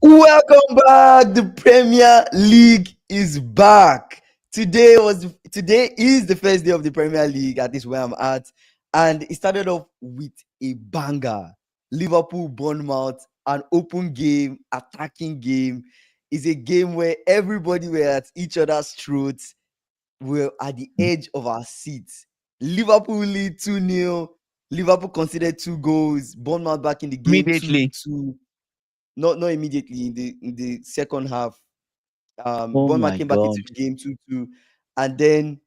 Welcome back. The Premier League is back. Today is the first day of the Premier League at this where I'm at, and it started off with a banger. Liverpool Bournemouth, an open game, attacking game. Is a game where everybody were at each other's throats. We're at the edge of our seats. Liverpool lead 2-0. Liverpool conceded 2 goals. Bournemouth back in the game Immediately. 2-2. Not immediately in the second half. Oh Bournemouth my came back into God. the game 2-2, and then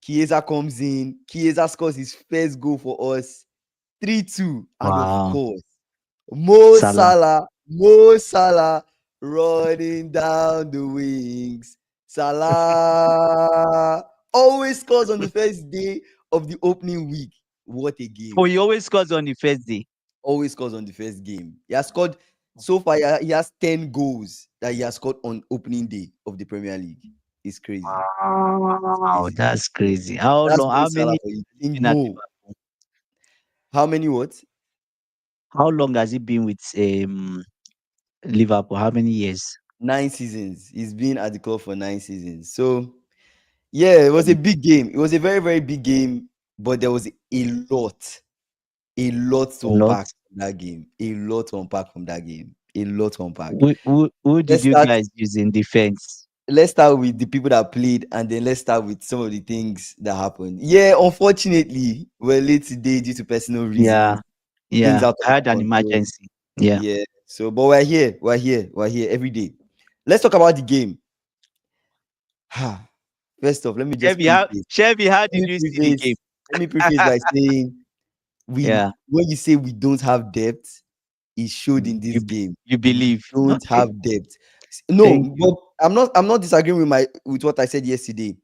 Chiesa comes in. Chiesa scores his first goal for us, 3-2, and of Wow. course, Mo Salah. Salah, Mo Salah running down the wings. Salah always scores on the first day of the opening week. What a game! Oh, he always scores on the first day. Always scores on the first game. He has scored so far. He has 10 goals that he has scored on opening day of the Premier League. It's crazy. It's Wow, crazy. that's crazy. How That's long? Mo How Salah many for you. years In been at Mo. Liverpool? How many what? How long has he been with Liverpool? How many years? 9 seasons. He's been at the club for 9 seasons. So yeah, it was a big game. It was a very, very big game, but there was a lot A to lot. unpack from that game. A lot to unpack from that game. A lot to unpack. Who did Let's you start guys use in defense? let's start with the people that played, and then let's start with some of the things that happened. Yeah, unfortunately, we're late today due to personal Yeah, reasons. Things yeah. out of I had our an control. emergency. Yeah. Yeah. So, but we're here every day. Let's talk about the game. First off, let me just preface. Chevy, how Let did me you see the game? preface. Let me preface by saying we Yeah. when you say we don't have depth, it showed in You this game. you We believe? don't Okay. have depth. Thank No, you. but I'm not disagreeing with what I said yesterday.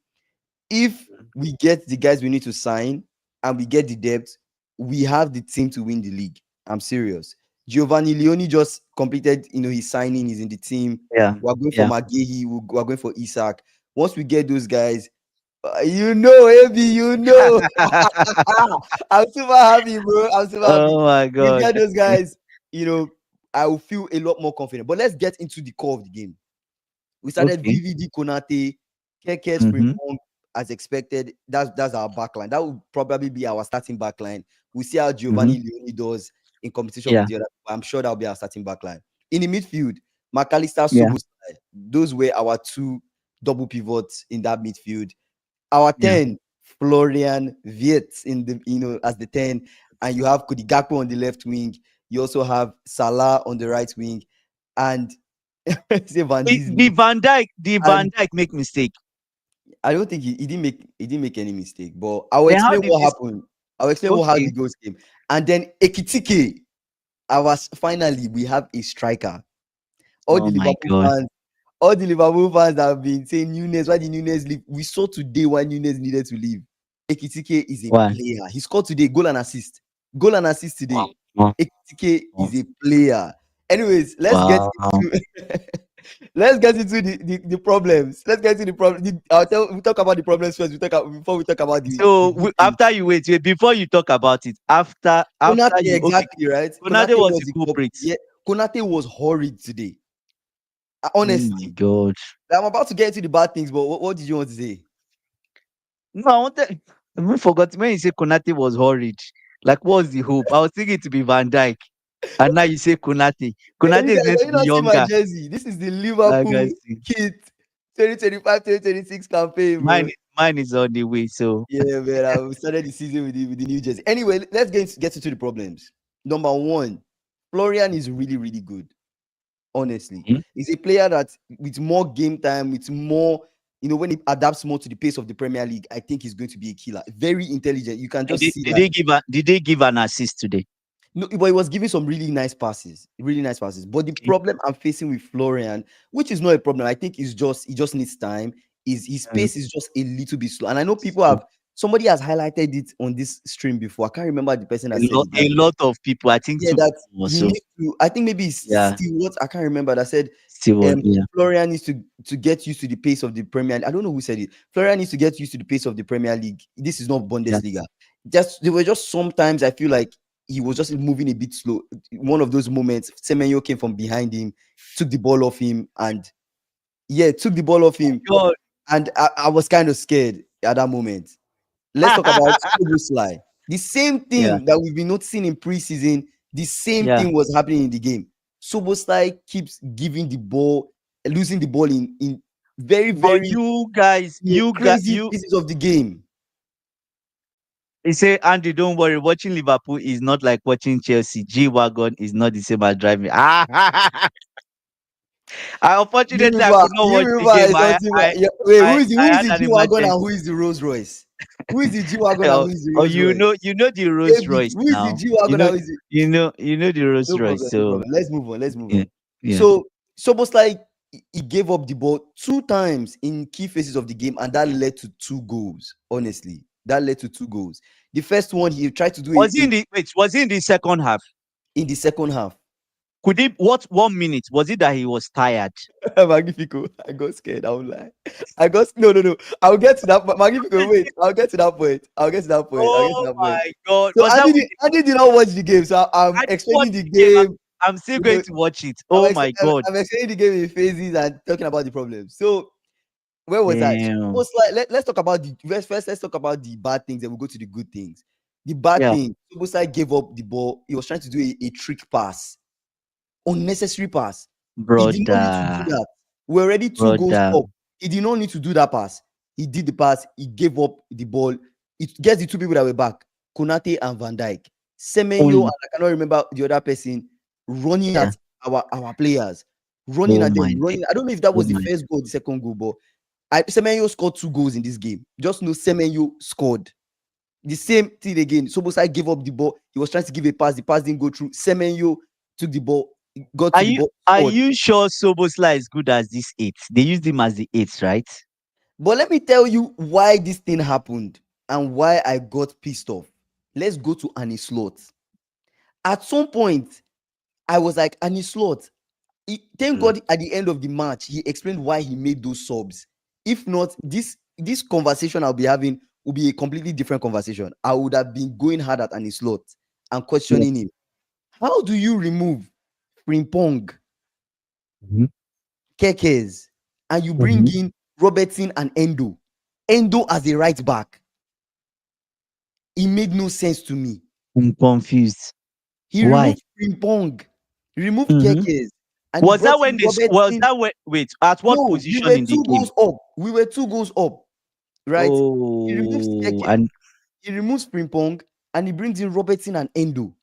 If we get the guys we need to sign and we get the depth, we have the team to win the league. I'm serious. Giovanni Leone just completed, his signing. He's in the team. Yeah. We're going for Yeah. McGahey. We're going for Isaac. Once we get those guys, Abby, I'm super happy, bro. I'm super happy. Oh my We God. get those guys, I will feel a lot more confident. But let's get into the core of the game. We started Okay. VVD Konate, Keke Mm-hmm. Frimpong as expected. That's our backline. That would probably be our starting backline. We see how Mm-hmm. Giovanni Leone does in competition with Yeah. the other. I'm sure that'll be our starting backline. In the midfield, McAllister, Yeah. Sobosai, those were our two double pivots in that midfield. Our Yeah. 10, Florian Wirtz in the as the 10, and you have Cody Gakpo on the left wing. You also have Salah on the right wing, and say Van The Disney. Van And Dyke make mistake. I don't think he didn't make any mistake. But I'll Then how explain did what this? happened. I'll explain how the Okay. goals came. And then Ekitike, finally we have a striker. All Oh the my Liverpool God. fans, all the Liverpool fans that have been saying Nunes, why did Nunes leave? We saw today why Nunes needed to leave. Ekitike is a Why? player. He scored today, goal and assist. Goal and assist today. Wow. Ekitike Wow. is a player. Anyways, let's get Wow. into let's get into the problems. Let's get into the problem. We talk about the problems first. Before we talk about the So good things. after you wait, before you talk about it, after Konate, you okay, exactly right. Konate was Was the the culprit. yeah. Konate was horrid today. Oh my Honestly, God. I'm about to get into the bad things, but what did you want to say? No, I wanted. I even forgot when you say Konate was horrid. Like, what's the hope? I was thinking to be Van Dyke, and now you say Konate. Konate is meant Can to you be not see my younger. jersey? This is the I Liverpool can see. kit 2025-2026 campaign, bro. Mine is on the way. So Yeah, man. I started the season with the new jersey. Anyway, let's get into the problems. Number one, Florian is really, really good. Honestly, hmm? he's a player that with more game time, with more, when he adapts more to the pace of the Premier League, I think he's going to be a killer. Very intelligent. You can did just they, see did that. they give an assist today? No, but he was giving some really nice passes, really nice passes. But the Okay. problem I'm facing with Florian, which is not a problem, I think is just he just needs time. Is his Mm, pace is just a little bit slow, and I know people so have somebody has highlighted it on this stream before. I can't remember the person that said it. a lot of people, I think Yeah, two that people or he so. needs to. I think maybe it's Yeah, Steve I can't remember that said Stewart. Yeah. Florian needs to get used to the pace of the Premier League. I don't know who said it. Florian needs to get used to the pace of the Premier League. This is not Yeah. Bundesliga. There were just sometimes I feel like he was just moving a bit slow. One of those moments, Semenyo came from behind him, took the ball off him, and yeah, took the ball off him. God. And I was kind of scared at that moment. Let's talk about Szoboszlai. The same Yeah, thing that we've been noticing in preseason, the same yeah. thing was happening in the game. Szoboszlai keeps giving the ball, losing the ball in very, But very you guys, crazy pieces of the game. he say, Andy, don't worry. Watching Liverpool is not like watching Chelsea. G Wagon is not the same as driving. Unfortunately, I could not watch the River game. is not even. Yeah, wait, who I is had the an G Wagon and emergency. who is the Rolls Royce? Who is the G Wagon and or, who is the or Rolls Royce? you know the Rolls David, Royce who is the now. G Wagon and who is the You know the Rolls no Royce. problem, no So problem. Let's move on. Let's move yeah, on. yeah. So it's almost like he gave up the ball 2 times in key phases of the game, and that led to 2 goals. Honestly, that led to 2 goals. The first one he tried to do Was he it in the wait? Was he in the second half? in the second half. Could he? What 1 minute was it that he was tired? Magnifico, I got scared. I won't lie. I got no. I'll get to that. Magnifico, wait. I'll get to that point. I'll get to that point. I'll get to Oh that point. my God! So Was that with? Andy did not watch the game, so I'm I didn't watch explaining the the game. game. I'm still You going know, to watch it. Oh my God! I'm explaining the game in phases and talking about the problems. So where was I? So Damn. most like let's talk about the first. Let's talk about the bad things, and we'll go to the good things. The bad Yeah, thing, Subosai gave up the ball. He was trying to do a trick pass, unnecessary pass. He did not need to do brother, that. We're already 2 goals brother. up. He did not need to do that pass. He did the pass. He gave up the ball. It gets the 2 people that were back, Konate and Van Dijk. Semenyo, and Only. I cannot remember the other person, running Yeah. at our players, running Oh at them, my day. running. I don't know if that Oh was the my. first goal, the second goal, but Semenyo scored 2 goals in this game. Just know Semenyo scored. The same thing again. Sobosai gave up the ball. He was trying to give a pass. The pass didn't go through. Semenyo took the ball, got to the ball, Are scored. you sure Sobosla is good as this eight? They used him as the eight, right? But let me tell you why this thing happened and why I got pissed off. Let's go to Annie Slot. At some point, I was like, Annie Slot, thank Mm. God at the end of the match, he explained why he made those subs. If not, this conversation I'll be having will be a completely different conversation. I would have been going hard at Annie Slot and Yeah. questioning him. How do you remove Frimpong, Mhm. Kekes, and you bring Mhm. in Robertson and Endo? Endo as a right back. It made no sense to me. I'm confused. He Why? removed Frimpong, he removed Mhm. Kekes, and he brought in Was Robertson. that when, wait, at what No, we position were in the two game? goals up. We were 2 goals up, right? He removes Oh, Keke, and he removes Frimpong, and he brings in Robertson and Endo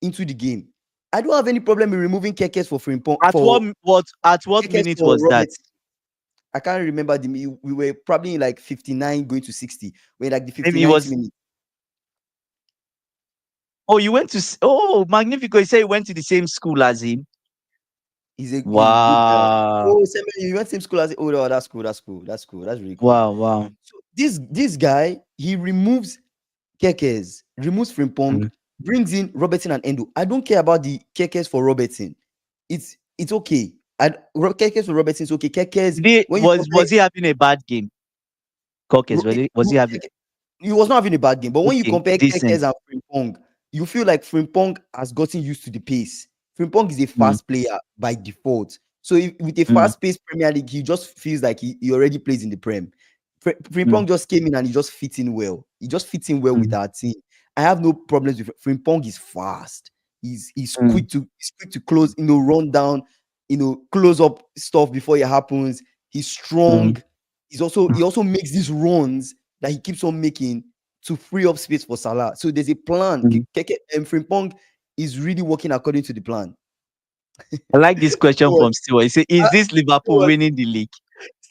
into the game. I don't have any problem in removing Kekes for Frimpong at what Kekes minute for was that? Robertson. I can't remember we were probably in like 59 going to 60. We're like the Maybe it 59th was. minute. Oh, you went to. Oh, Magnifico. You say you went to the same school as him. He's a good guy. Wow. Oh, Samuel, you went to same school as oh, that's cool. That's cool. That's cool. That's really cool. Wow. Wow. So this guy, he removes Kekes, removes Frimpong, Mhm. brings in Robertson and Endo. I don't care about the Kekes for Robertson. It's okay. Kekes for Robertson is okay. Kekes, when you compare Was he having a bad game? Caucus, was he having he was not having a bad game, but when you okay, compare decent? Kekes and Frimpong, you feel like Frimpong has gotten used to the pace. Frimpong is a Mm, fast player by default. So with a mm, fast-paced Premier League, he just feels like he already plays in the Prem. mm, Frimpong just came in and he just fits in well. He just fits in well with mm, our team. I have no problems with Frimpong. Is fast. mm, He's quick to close, run down, close up stuff before it happens. He's strong. mm, He also makes these runs that he keeps on making to free up space for Salah. So there's a plan. mm. Frimpong is really working according to the plan. I like this question Stewart, from Stewart. He say, "Is uh, this Liverpool Stewart, winning the league?"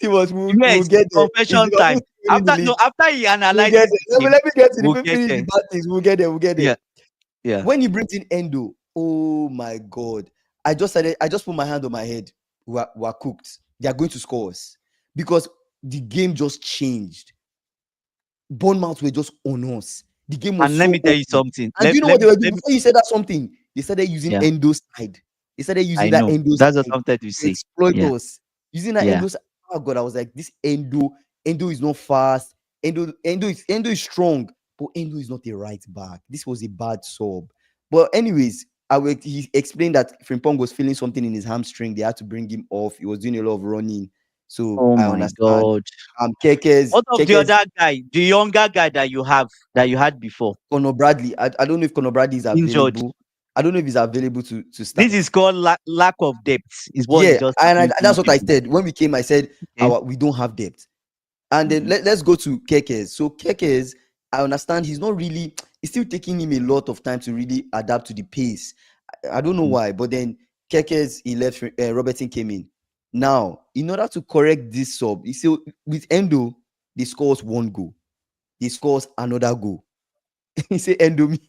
we'll Yes, get there. Is confession Liverpool time. still winning the league? After he We'll get analyzes the there. game, Let me get to we'll the get finish the there. bad things. We'll get there. We'll get there. Yeah, yeah. When he brings in Endo, oh my god! I just put my hand on my head. We're cooked. They are going to score us because the game just changed. Bournemouth were just on us. The game was And let so me tell you open. something. And do you know what they were doing Let me. before you said that something? They started using Yeah, Endo side. They started using I that know. Endo That's what side I'm trying to to say. exploit Yeah, us. Using that yeah. Endo side. Oh god, I was like, this Endo is not fast. Endo is strong, but Endo is not a right back. This was a bad sub. But anyways, he explained that Frimpong was feeling something in his hamstring. They had to bring him off. He was doing a lot of running. So Oh I my understand. God. Kekes, What of the Kekes, other guy, the younger guy that you had before, Conor Bradley. I don't know if Conor Bradley is injured? available. I don't know if he's available to This start. is called lack of depth. Is what is Yeah, just and happening to you that's what I people. said. When we came, I said Okay. we don't have depth. And then Mhm. let's go to Kekes. So Kekes, I understand he's not really, it's still taking him a lot of time to really adapt to the pace. I don't know Mm. why, but then Kekes, he left, Robertson came in. Now, in order to correct this sub, you see, with Endo, they scores one goal. They scores another goal. He say Endo me.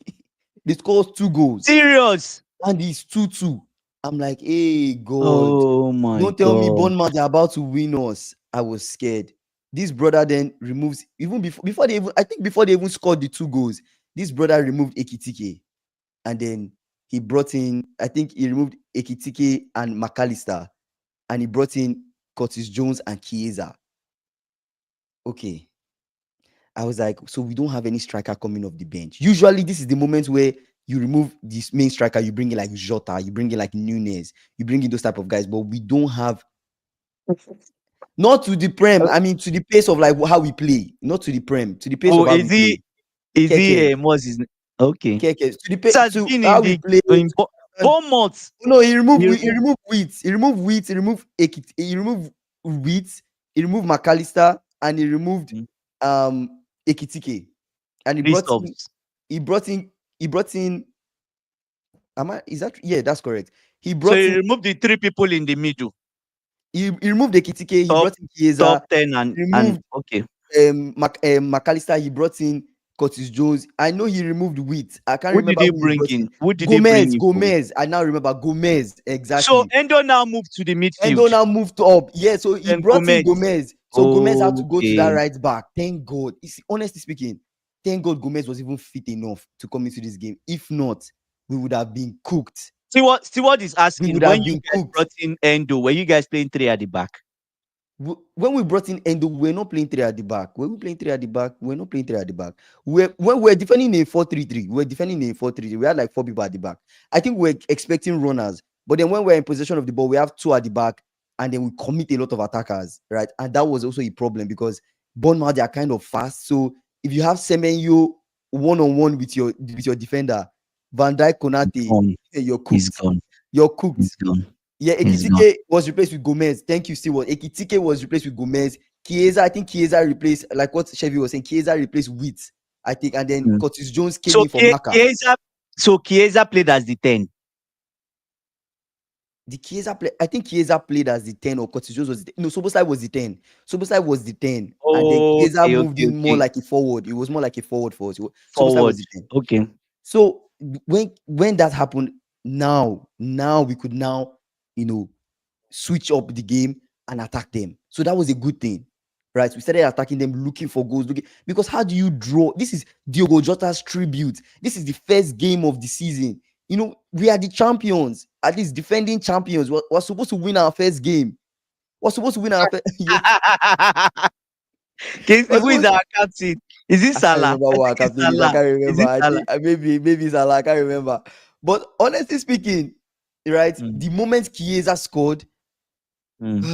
They scores two goals. Serious. And it's 2-2. I'm like, hey God, Oh my don't tell me God. Bournemouth they're about to win us. I was scared. This brother then removes, even before they even, I think before they even scored the two goals, this brother removed Ekitike. And then he brought in, I think he removed Ekitike and McAllister. And he brought in Curtis Jones and Chiesa. Okay. I was like, so we don't have any striker coming off the bench. Usually, this is the moment where you remove this main striker, you bring in like Jota, you bring in like Nunes, you bring in those type of guys, but we don't have, not to the prem. I mean, to the pace of like how we play, not to the prem, to the pace of Oh, how we play. is he Keke, what's his name? Okay. Keke, This has to been in how we the play. in And Bournemouth. no, he removed He he removed removed Wheat, he removed he removed Wheat, he removed McAllister, and he removed mm, Ekitike, and three subs. he brought in he brought in is that, yeah, that's correct. He So brought he in removed the three people in the middle, he removed Ekitike, he top brought in Chiesa, top 10 he and removed okay. McAllister, he brought in Curtis Jones. I know he removed Wheat. I can't Who did remember he who he bring brought in. in? Who did he bring in for? Gomez. I now remember Gomez So exactly. Endo now moved to the Endo midfield. now moved up. Yeah, so he Then brought in Gomez. Gomez. So Gomez had to go to that Okay. right back. Thank God. Honestly speaking, thank God Gomez was even fit enough to come into this game. If not, we would have been cooked. Stewart is We asking would when have you been guys cooked. brought in Endo, were you guys playing three at the back? When we brought in Endo, we're not playing three at the back. When we playing three at the back, we're not playing three at the back. When we're defending a 4-3-3, we're defending a 4-3-3. We had like four people at the back. I think we're expecting runners, but then when we're in possession of the ball, we have two at the back, and then we commit a lot of attackers, right? And that was also a problem because Bournemouth, they are kind of fast. So if you have Semenyo one-on-one with your defender, Van Dijk, Konate, Gone. you're He's cooked. gone. You're cooked. He's gone. Yeah, He's gone. Ekitike was replaced with Gomez. Thank you, Stewart. Ekitike was replaced with Gomez. Chiesa, I think Chiesa replaced, like what Chevy was saying, Chiesa replaced Wheat, I think. And then Mm. Curtis Jones came So in for Maka. Chiesa played as the 10. I think Chiesa played as the 10, or Curtis Jones was no, Sobosai was the 10. Sobosai was the 10. And then Chiesa Okay, moved okay, in more okay. like a forward. It was more like a forward for us. Sobosai was Forward. the 10. Okay. So when that happened, now we could now, you know, switch up the game and attack them. So that was a good thing, right? We started attacking them, looking for goals, because how do you draw? This is Diogo Jota's tribute. This is the first game of the season. You know, we are the champions, at least defending champions. We're supposed to win our first game. We're supposed to win our first. Casey, We're who is supposed, our captain? Is it I can't Salah? remember I what think our it's captain is. I Salah. can't Is remember. it I Salah? think maybe it's Salah. I can't remember. But honestly speaking, right, Mm. the moment Chiesa scored, Mm.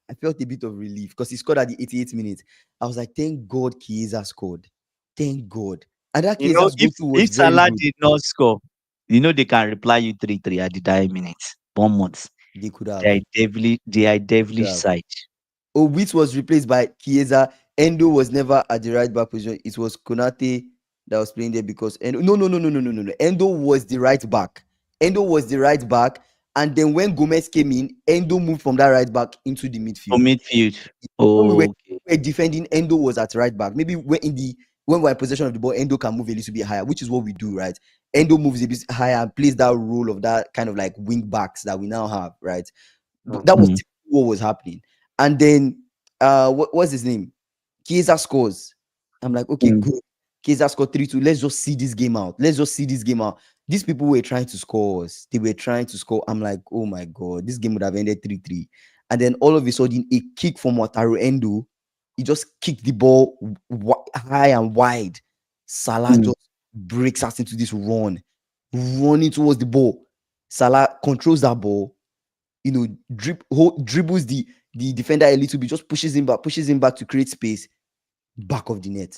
I felt a bit of relief because he scored at the 88th minute. I was like, thank God Chiesa scored. Thank God. And that You know, Chiesa's goal too was if very Salah good. did not score, you know they can reply you 3-3 at the dying minutes. 1 month. They could have. They are They could devilish have. side. Which was replaced by Chiesa. Endo was never at the right back position. It was Konate that was playing there because no. Endo was the right back. Endo was the right back. And then when Gomez came in, Endo moved from that right back into the For midfield. midfield. When Okay. we were defending, Endo was at right back. Maybe when we're in possession of the ball, Endo can move a little bit higher, which is what we do, right? Endo moves a bit higher and plays that role of that kind of like wing backs that we now have, right? That was Mm. what was happening. And then what's his name? Chiesa scores. I'm like, okay, Mm. good. Chiesa scored 3-2. Let's just see this game out. Let's just see this game out. These people were trying to score us. They were trying to score. I'm like, oh my God, this game would have ended 3-3. And then all of a sudden, a kick from Wataru Endo. He just kicked the ball high and wide. Salah Mm. just breaks us into this run. running towards the ball. Salah controls that ball, dribbles the defender a little bit, just pushes him back to create space, back of the net.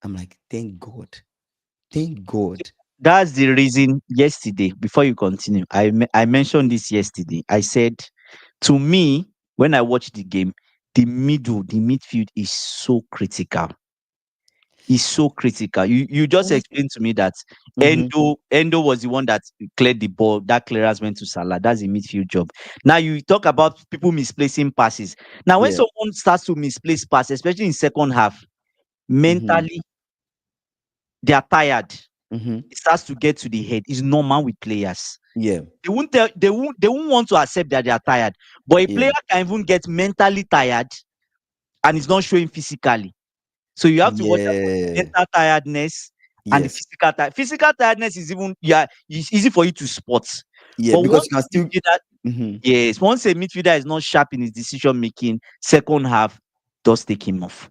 I'm like, thank God. Thank God. That's the reason yesterday, before you continue, I mentioned this yesterday. I said, to me, when I watch the game, the midfield is so critical. Is so critical. You just Honestly. explained to me that Mhm. Endo was the one that cleared the ball. That clearance went to Salah. That's a midfield job. Now you talk about people misplacing passes. Now when Yeah. someone starts to misplace passes, especially in second half, Mhm. mentally they are tired. Mhm. It starts to get to the head. It's normal with players. Yeah. They won't want to accept that they are tired. But a Yeah. player can even get mentally tired and it's not showing physically. So you have to watch out for the Yeah. mental tiredness and the Yes. physical tiredness. Physical tiredness is even, yeah, it's easy for you to spot. Yeah. But Because once you can a still. midfielder, Mhm. yes, once a midfielder is not sharp in his decision making, second half, just take him off.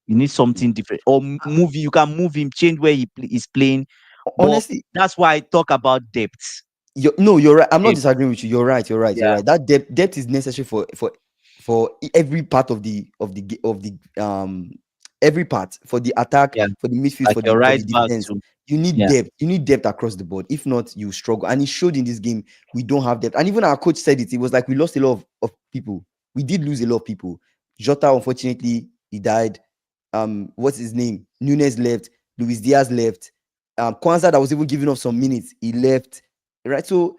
You need something different. Or move, you can move him, change where is playing. But Honestly, that's why I talk about depth. you're right. I'm not Depth. disagreeing with you. You're right. You're right. You're Yeah, right. That depth is necessary for every part of the every part, for the attack, yeah. for the midfield, Like for the your for right the back defense. too. You need Yeah. depth. You need depth across the board. If not, you struggle. And it showed in this game. We don't have depth. And even our coach said it. It was like we lost a lot of people. We did lose a lot of people. Jota, unfortunately, he died. What's his name? Nunes left. Luis Diaz left. Kwanzaa, that was even giving us some minutes, he left. Right. So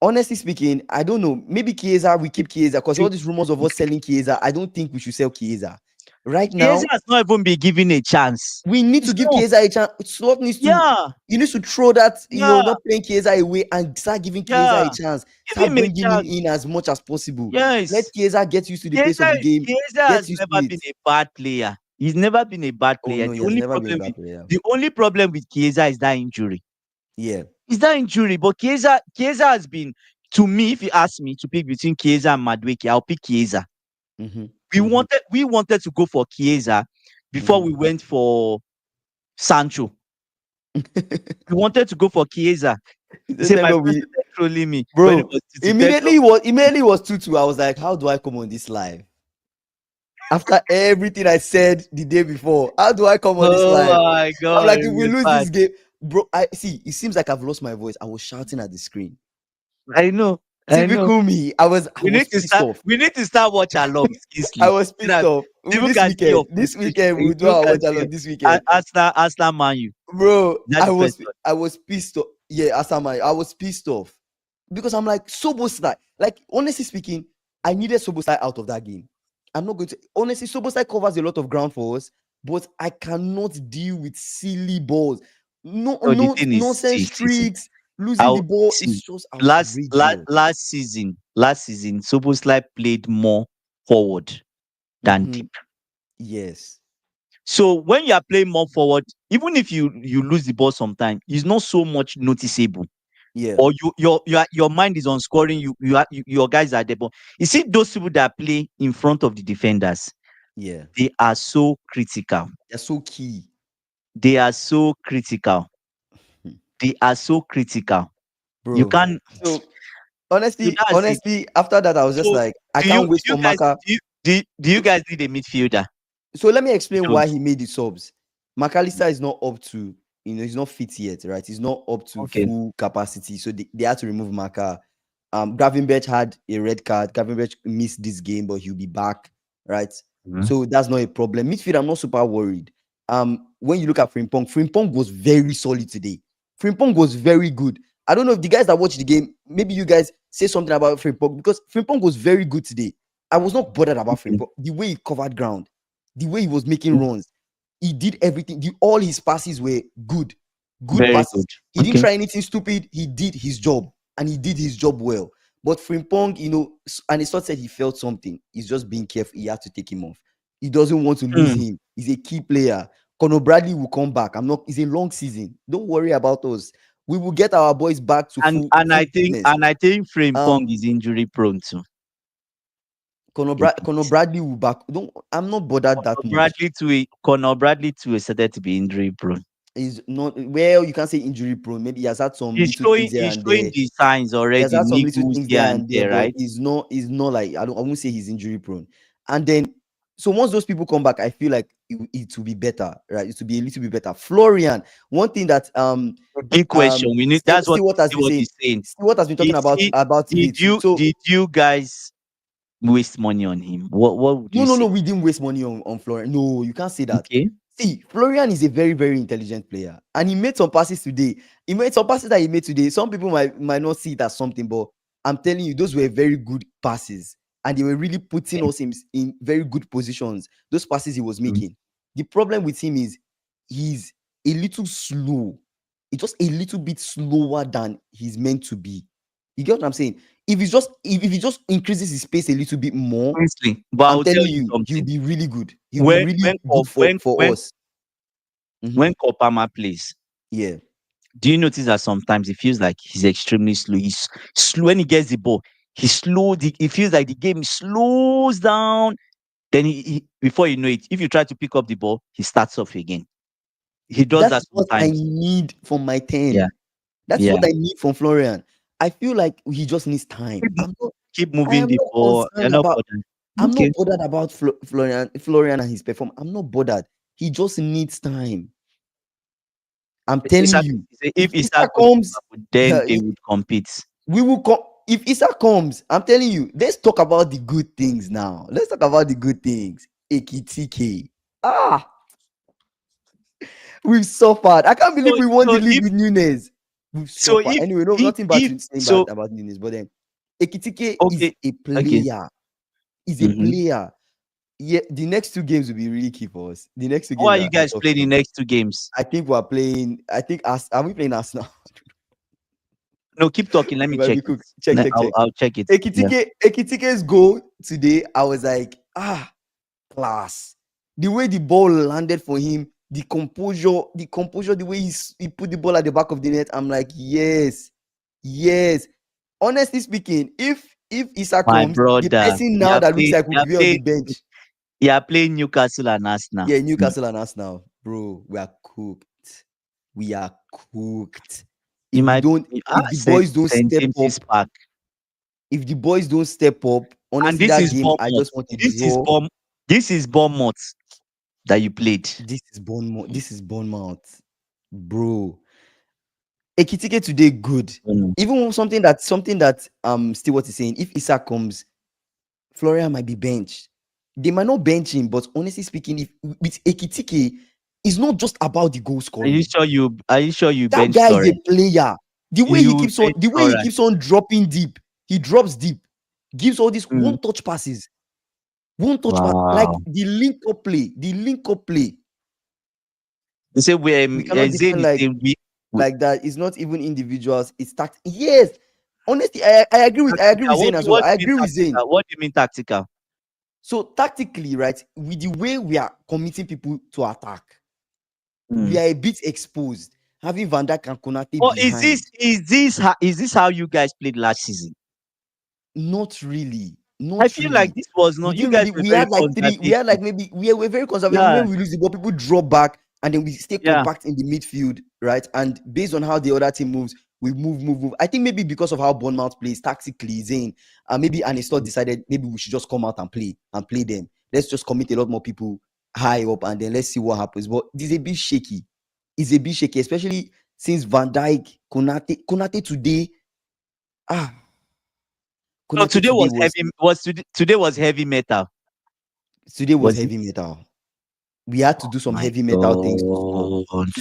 honestly speaking, I don't know. Maybe Chiesa, we keep Chiesa because all You- these rumors of us selling Chiesa. I don't think we should sell Chiesa right Chiesa now. has not even been given a chance. We need to It's give not. Chiesa a chance. Slot needs to. Yeah, You need to throw that, yeah, not playing Chiesa away and start giving Chiesa a yeah. chance. Give Start him a bringing him chance. in as much as possible. Let Yes. Chiesa get used to the pace Chiesa, of the game. Chiesa Get has used to never it. been a bad player. He's never been a bad Oh player. no, he has never been a bad player. The only problem with Chiesa is that injury. Yeah. Is that injury? But Chiesa has been, to me, if you ask me to pick between Chiesa and Madueke, I'll pick Chiesa. Mm-hmm. We Mm-hmm. wanted we wanted to go for Chiesa before Mm-hmm. we went for Sancho. We wanted to go for Chiesa. He said, Thank my God friends we. started trolling me when it Bro, was to tell immediately was 2-2. I was like, how do I come on this live? After everything I said the day before, how do I come on this oh live? my I'm god, like, if it we was lose bad. this game, bro, I see. It seems like I've lost my voice. I was shouting at the screen. I know, I know. Typical me. I We was need to pissed start. off. We need to start watch alongs, I Kingsley. was So pissed that off. people This can see your weekend, frustration. we'll do People our can watch see your along this weekend, Arsenal Man U. bro. That's the first one. I was pissed off. Yeah, Asama, I was pissed off because I'm like Sobosai. Like honestly speaking, I needed Sobosai out of that game. I'm not going to honestly. Sobosai covers a lot of ground for us, but I cannot deal with silly balls. No, No, the no thing is, nonsense see. tricks. Losing the I'll ball see. is just outrageous. Last season, Soboslai played more forward than Hmm. deep. Yes. So when you are playing more forward, even if you lose the ball sometime, it's not so much noticeable. Yeah. Or your mind is on scoring. Your guys are there. But you see those people that play in front of the defenders, Yeah. they are so critical. They're so key. They are so critical. Hmm. They are so critical. You Bro. can't. So So honestly, that's it. after that, I was just So like, I do you can't do wait you for guys Maka. do you guys need a midfielder? So let me You explain why don't. he made the subs. McAllister is not up to, he's not fit yet, right? He's not up to Okay. full capacity. So they had to remove Maka. Gravenberch had a red card. Gravenberch missed this game, but he'll be back, right? Mhm. So that's not a problem. Midfield, I'm not super worried. When you look at Frimpong was very solid today. Frimpong was very good. I don't know if the guys that watched the game, maybe you guys say something about Frimpong because Frimpong was very good today. I was not bothered about Okay. Frimpong. The way he covered ground, the way he was making Mm. runs, he did everything. All his passes were good, good Very passes. good. He didn't Okay. try anything stupid. He did his job, and he did his job well. But Frimpong, and he sort said he felt something. He's just being careful. He had to take him off. He doesn't want to lose Mm. him. He's a key player. Conor Bradley will come back. It's a long season. Don't worry about us. We will get our boys back to And full fitness. I think Um, Frimpong is injury prone too. Conor Bradley will back. Don't. I'm not bothered that much. Conor Bradley too is started to be injury prone. He's not well. You can't say injury prone. Maybe he has had some He's little showing things there he's and showing there. the signs He has already, had some little niggles things here there and and there, there, but right? he's not. He's not like I don't. I won't say he's injury prone. And then, so once those people come back, I feel like it will be better, right? It will be a little bit better. Florian, one thing that A big question. We need that's what Stewart has been Stewart saying. is saying. Stewart has been talking Is he about did Little. you So did you guys waste money on him? What would no, you no, no, say? we didn't waste money on Florian. No, you can't say that. Okay. See, Florian is a very, very intelligent player, and he made some passes today. He made some passes that he made today. Some people might not see it as something, but I'm telling you, those were very good passes, and they were really putting Okay. us in very good positions. Those passes he was Mm. making. The problem with him is he's a little slow. It's just a little bit slower than he's meant to be. You get what I'm saying? If he just increases his pace a little bit more, Honestly, but I'm I'll tell telling you you, he'll something. be really good. He'll be When really when good Cop- for us. Mhm. when Kopama plays, Yeah. do you notice that sometimes it feels like he's extremely slow? He's slow when he gets the ball. He's slow. It feels like the game slows down. Then before you know it, if you try to pick up the ball, he starts off again. He does That that is what I sometimes. need from my Yeah, 10. That's yeah. what I need from Florian. I feel like he just needs time. Keep, mo- keep I moving am the not ball. You're concerned not about bothered. I'm not Okay. bothered about Florian and his performance. I'm not bothered. He just needs time. I'm telling Isaac, you. If if Isaac Issa goes to comes, Liverpool, then they would compete. we will come. If Issa comes, I'm telling you, let's talk about the good things now. Let's talk about the good things. Ekitike. Ah, we've suffered. I can't believe So we won so the league if with Nunes. We've so suffered. Anyway, no, nothing bad if to say bad so about Nunes, but then Ekitike is okay, a okay. player. Is a Mm-hmm. player. Yeah, the next two games will be really key for us. The next two Who games are you are guys tough playing the games. next two games? I think we're playing. I think us. Are we playing Arsenal? No, keep talking. Let We me might check be it. cooked. Check, check, check. I'll check it. Yeah. Ekitike's goal today. I was like, class. The way the ball landed for him, the way he put the ball at the back of the net. I'm like, yes, yes. Honestly speaking, if Issa My comes, the brother, person now that looks like would be on the bench. you are playing Newcastle and Arsenal. Yeah, Mm. Newcastle and Arsenal, bro. We are cooked. We are cooked. You If we might don't, if the boys don't St. step James's up, Park. if the boys don't step up, And honestly, this that is game I Bournemouth. just want to This is draw. Bournemouth. This is Bournemouth that you played. This is Bournemouth. This is Bournemouth, bro. Ekitike today good. Mm. Even something that Stewart is saying. If Issa comes, Florian might be benched. They might not bench him, but honestly speaking, if with Ekitike, it's not just about the goal scoring. Are you sure you That bench guy is a Torres? player. You bench The way he Torres. keeps on dropping deep, he drops deep, gives all these Mm. one touch pass, like Wow. the link up play. They say We cannot Zayn defend is saying we like that. It's not even individuals. It's yes. Honestly, I agree with tactical. Zayn as well. What I do you mean agree with Zayn. tactical? What do you mean tactical? So tactically, right, with the way we are committing people to attack, we Mm. are a bit exposed. Having Van Dijk and Konate Or behind, is this how you guys played last season? not really, I not feel like really. this was We not. You didn't guys really. were We very had like three. We conservative. had like maybe we were very conservative. Yeah, When we lose the ball, people drop back, and then we stay yeah. compact in the midfield, right? And based on how the other team moves, we move. I think maybe because of how Bournemouth plays tactically, Zane, maybe Anistot decided maybe we should just come out and play them. Let's just commit a lot more people high up, and then let's see what happens. But it's a bit shaky. It's a bit shaky, especially since Van Dijk, Konate today. Ah, So Konate today today was was heavy. Today was heavy metal. Was it? heavy metal. We had to do some My heavy metal things to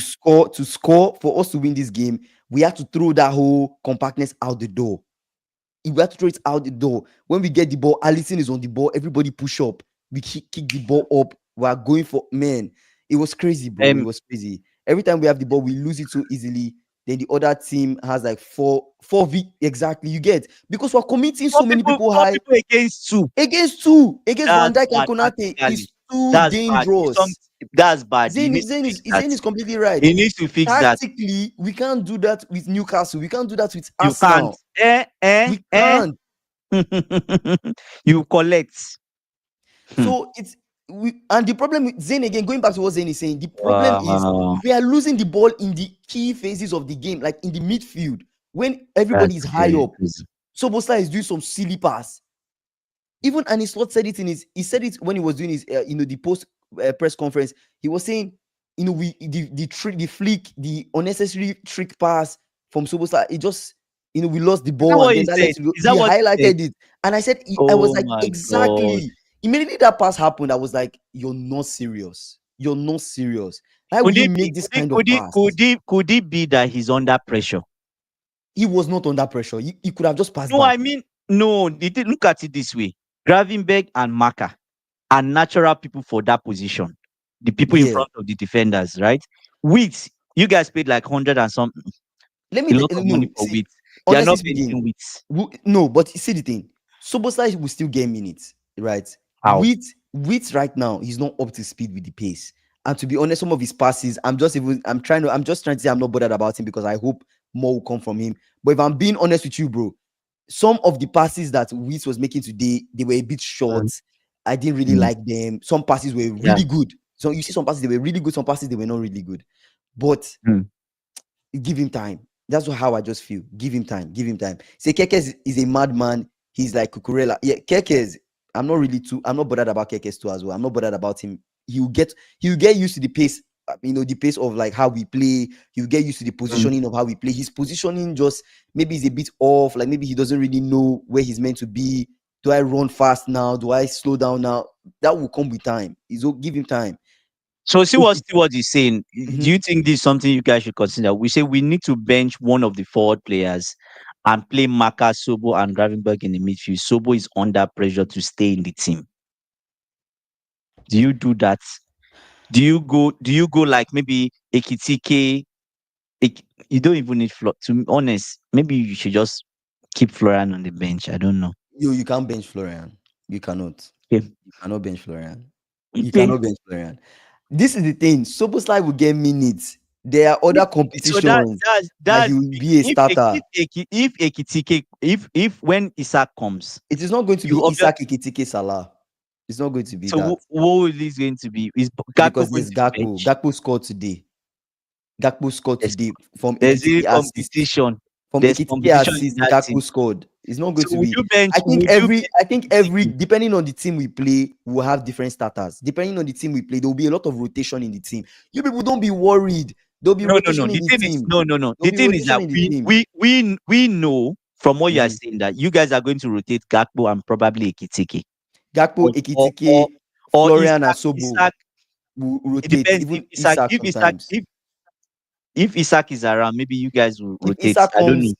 score. God. To score for us to win this game, we had to throw that whole compactness out the door. We had to throw it out the door. When we get the ball, Allison is on the ball. Everybody push up. We kick the ball up. We are going for man. It was crazy, bro. It Um, was crazy. Every time we have the ball, we lose it so easily. Then the other team has like four v exactly. You get because we're committing so many people four high people against two. against Van That's Dijk and bad Konate tactically. is too That's bad. dangerous. That's bad. He Zayn, needs to Zayn, fix is, that. Zayn is completely right. He needs to fix that. Tactically, we can't do that with Newcastle. We can't do that with You can't. Arsenal. We Eh. can't. You collect. Hmm. So and the problem with Zayn, again, going back to what Zayn is saying, the problem is Wow. we are losing the ball in the key phases of the game, like in the midfield, when everybody is That's high very up. crazy. Sobosla is doing some silly pass. Even Annie Slot said it he said it when he was doing his the post press conference. He was saying, we the trick, the flick, the unnecessary trick pass from Sobosla, it just, we lost the Is that ball, and what then he that led said? to, Is that he what he said? highlighted it, and I said, I was Oh like, my God. exactly. Immediately that pass happened, I was like, you're not serious. You're not serious. How will Could you it be? make this kind of pass? Could it be that he's under pressure? He was not under pressure. He could have just passed No, back. I mean, no. Look at it this way: Gravenberg and Maka are natural people for that position. The people in Yeah. front of the defenders, right? Wits, you guys paid like 100 and some, Let me a lot of no, money for see, Wits. They are honestly not speaking, benching Wits. no, but you see the thing, Sobosai will still get minutes, right? How? With right now, he's not up to speed with the pace. And to be honest, some of his passes, I'm just trying to say I'm not bothered about him, because I hope more will come from him. But if I'm being honest with you, bro, some of the passes that Witt was making today, they were a bit short. Mm, I didn't really mm, like them. Some passes were yeah. really good. So you see some passes they were really good, some passes they were not really good. But Mm. give him time. That's how I just feel. Give him time. Give him time. Say Kekes is a madman. He's like Cucurella. Yeah, Kekes. I'm not bothered about Kekes too as well. I'm not bothered about him. He'll get used to the pace. The pace of like how we play. He'll get used to the Mm. positioning of how we play. His positioning just maybe is a bit off. Like maybe he doesn't really know where he's meant to be. Do I run fast now? Do I slow down now? That will come with time. Give him time. So see what Okay. Stewart is saying. Do Mhm. you think this is something you guys should consider? We say we need to bench one of the forward players and play Maka, Sobo, and Gravenberg in the midfield. Sobo is under pressure to stay in the team. Do you do that? Do you go like maybe Ekitike? You don't even need to be honest, maybe you should just keep Florian on the bench. I don't know. You can't bench Florian. You cannot. Okay. You cannot bench Florian. You Okay. cannot bench Florian. This is the thing. Soboslai will get minutes. There are other So competitions that he that's will be a starter. if Ekitike if when Isaac comes, It is not going to you be obviously Isaac Ekitike Salah. It's not going to be so that, what is going to be? Is Gakpo because going there's to be Gakpo. bench? Gakpo scored today. Gakpo scored There's, today from there's a Ekitike assist. competition. From There's Ekitike competition in assist, that Gakpo team. scored. It's not going So to be. would you bench I think every Ekitike? depending on the team we play, we'll have different starters. Depending on the team we play, there will be a lot of rotation in the team. You people don't be worried. There'll be No. rotation in The the thing is, team. no. There'll The be thing is rotation that in the team. we know from what you are Mhm. saying that you guys are going to rotate Gakpo and probably Ekitike. Gakpo, Or or or, Ekitike, or Florian, and Sobo Isaac. will It rotate. depends Even Isak sometimes. if Isaac is around, maybe you guys will If rotate. Isak I don't comes, know.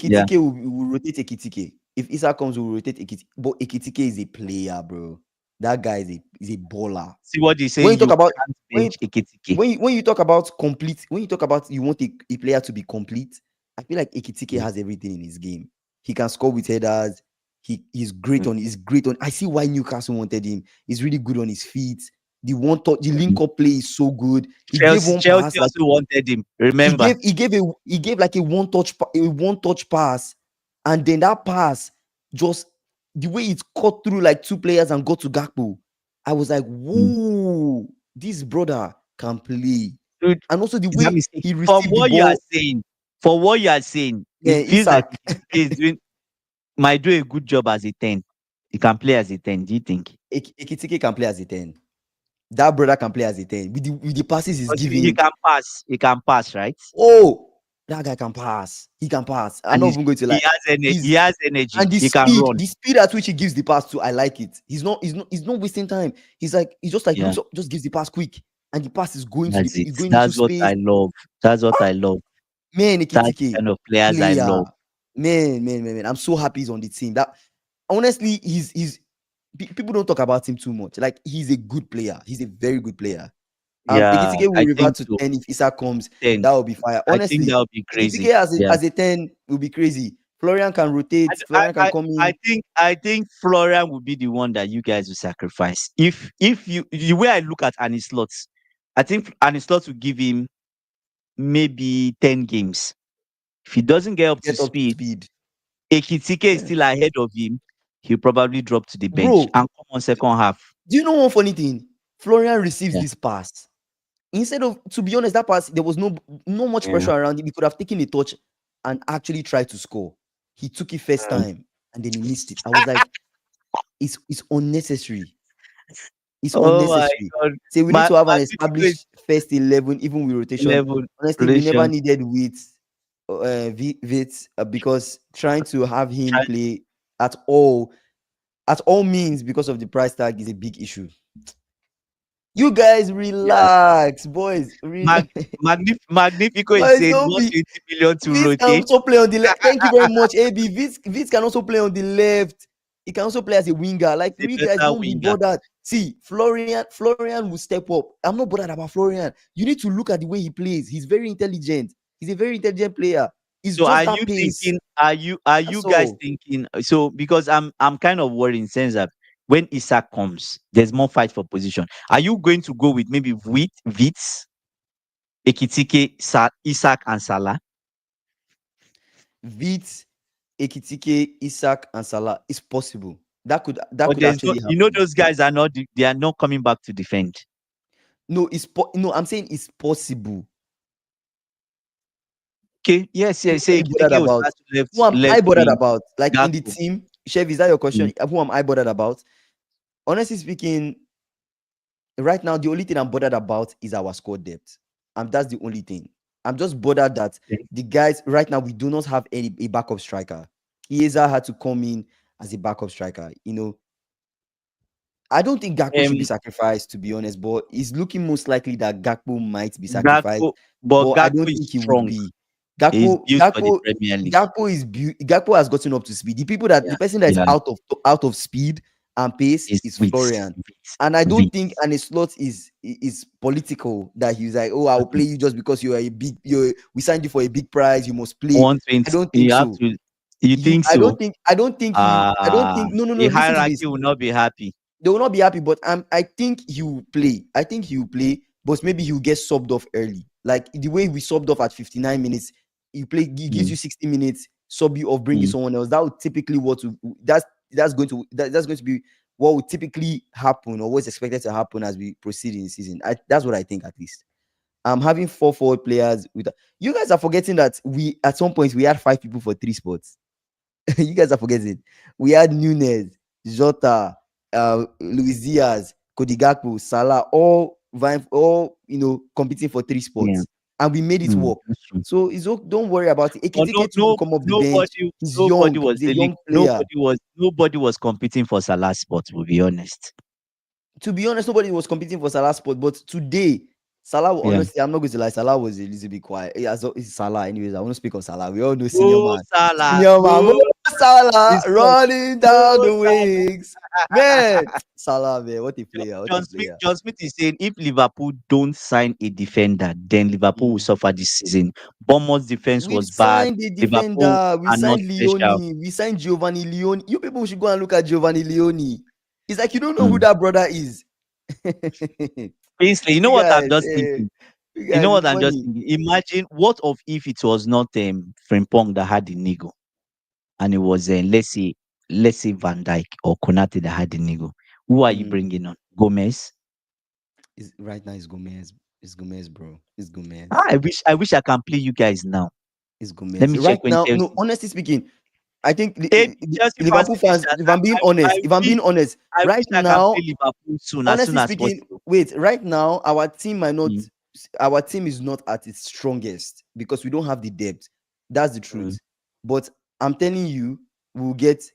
Yeah. Ekitike will rotate Ekitike. If Isak comes, we'll rotate Ekitike. But Ekitike is a player, bro. That guy is a baller. See what they say. When you talk You about can't when bench Ekitike. when you talk about complete, when you talk about you want a player to be complete, I feel like Ekitike Mm, has everything in his game. He can score with headers. mm. He's great on. I see why Newcastle wanted him. He's really good on his feet. The one touch, the link up play is so good. He gave one pass Chelsea like also wanted him. Remember. he gave like a one touch pass, and then that pass just the way it cut through like two players and got to Gakpo. I was like, Mm. whoa, this brother can play. Dude, And also the is that way mistake? he received the ball, From what you are saying, it man, feels like Isak. Ekitike is doing might do a good job as a 10. He can play as a 10. Do you think? Ekitike can play as a 10. That brother can play as a 10 with the passes he's Because giving. he can pass, right? Oh, that guy can pass. He can pass. I'm And not even going to lie. he He's has energy. And He can run. the speed at which he gives the pass to, I like it. He's not wasting time. He's just like Yeah, looks up, just gives the pass quick, and the pass is going that's it. is going into That's what space. I love. That's what I love. Man, That's the Ekitike, kind of players I player. love. Man. I'm so happy he's on the team. That honestly, people don't talk about him too much. Like he's a good player. He's a very good player. Yeah, Ekitike will I revert think to so. 10 if Isak comes. 10. That will be fire. I think that Honestly, would be crazy. Ekitike Yeah. as a 10 will be crazy. Florian can rotate. Florian can come in. I think Florian would be the one that you guys will sacrifice. If you the way I look at Annie Slots, I think Annie Slots will give him maybe 10 games. If he doesn't get up to Get up to speed, speed. Ekitike is Yeah. still ahead of him. He'll probably drop to the bench Bro, and come on second half. Do you know one funny thing? Florian receives Yeah. this pass. Instead of, to be honest, that pass, there was no much Yeah. pressure around him. He could have taken a touch and actually tried to score. He took it first Mm. time and then he missed it. I was like, it's unnecessary. It's Oh my unnecessary. God. Say we need to have an Magnifico is established first 11, even with rotation. 11 Honestly, we never relation. needed Wits because trying to have him Try- play at all means because of the price tag is a big issue. You guys Yeah. relax, boys. Mag, Magnifico is Boys, saying don't what be. 20 million to Vince can rotate. also play on the left. Thank you very much, AB. Vince can also play on the left. He can also play as a winger. Like, He's we a guys, better don't be winger. bothered. See, Florian will step up. I'm not bothered about Florian. You need to look at the way he plays. He's very intelligent. He's a very intelligent player. It's So are just you that pace. thinking, are you That's guys all. thinking, so because I'm kind of worried in sense that when Isaac comes, there's more fight for position. Are you going to go with maybe Wits, Ekitike, Isaac and Salah? Vit, Ekitike, Isaac, and Salah. It's possible. That Or could there's no, actually happen. those guys are not, they are not coming back to defend. No, no, I'm saying it's possible. Okay, yes, Who yes. are Say you bothered Ekitike will about? start Who left am I left bothered wing. about? Like in the Gakpo. team, Chef, is that your Mm. question? Who am I bothered about? Honestly speaking, right now the only thing I'm bothered about is our squad depth, and that's the only thing. I'm just bothered that Okay. the guys right now we do not have a backup striker. Chiesa had to come in as a backup striker. I don't think Gakpo should be Um, sacrificed, to be honest, but it's looking most likely that Gakpo might be sacrificed, Gakpo, but but I Gakpo don't is think he would strong. be. He's Gakpo, built for the Gakpo, Premier League. Gakpo has gotten up to speed. Yeah, The person that is yeah. out of speed and pace Is is Wits, Florian. Wits, And I don't think Wits. and a slot is political that he's like, oh, I'll play you just because we signed you for a big price, you must play. I 120. don't think You have so. to. You think so? I don't think no, The listen to this. hierarchy will not be happy. They will not be happy, but I think he will play. I think he will play, but maybe he will get subbed off early. Like the way we subbed off at 59 minutes, he gives Mm, you 60 minutes, sub you off, bring you mm, someone else. That would typically that's going to be what would typically happen or what's expected to happen as we proceed in the season. That's what I think at least. I'm having 4 forward players with you guys are forgetting that we at some point we had 5 people for 3 spots. You guys are forgetting. We had Nunes, Jota, Luis Diaz, Cody Gakpo, Salah, all competing for 3 spots, yeah. and we made it work. That's true. So don't worry about it. But Ekitike too will come off the bench. He's young. He's a young player. nobody was competing for Salah's spot. To be honest. To be honest, nobody was competing for Salah's spot, but today, Salah, Yeah. honestly, I'm not going to lie, Salah was a little bit quiet. It's Salah, anyways. I want to speak on Salah. We all know senior Go man. Salah. Senior man. Go. Salah It's called running down Go the Salah. wings. Man, Salah, man, what a player. What a player. John Smith is saying if Liverpool don't sign a defender, then Liverpool will Mm. suffer this season. Bournemouth's defense We've was bad. signed a Liverpool defender. We are not signed special. Leone. We signed Giovanni Leone. You people should go and look at Giovanni Leone. It's like you don't know who Mm. that brother is. Basically, you know You what I'm guys, just thinking? you You know guys, what it's I'm just funny. thinking? Imagine what of if it was not Frimpong that had the niggle and it was let's say Van Dijk or Konate that had the niggle. Who are you Mm. bringing on? Gomez? Right now it's Gomez. It's Gomez, bro. It's Ah, Gomez. I wish I can play you guys now. It's Let Gomez. me check Right when now, no, Chelsea. honestly speaking, I think Hey, Chelsea fans Liverpool in this fans, chat, if I'm being honest, wish I wish right I can now, play Liverpool soon, as soon honestly as speaking, possible. wait, right now, Mm, our team is not at its strongest because we don't have the depth. That's the mm. truth. But I'm telling you, we'll get KT.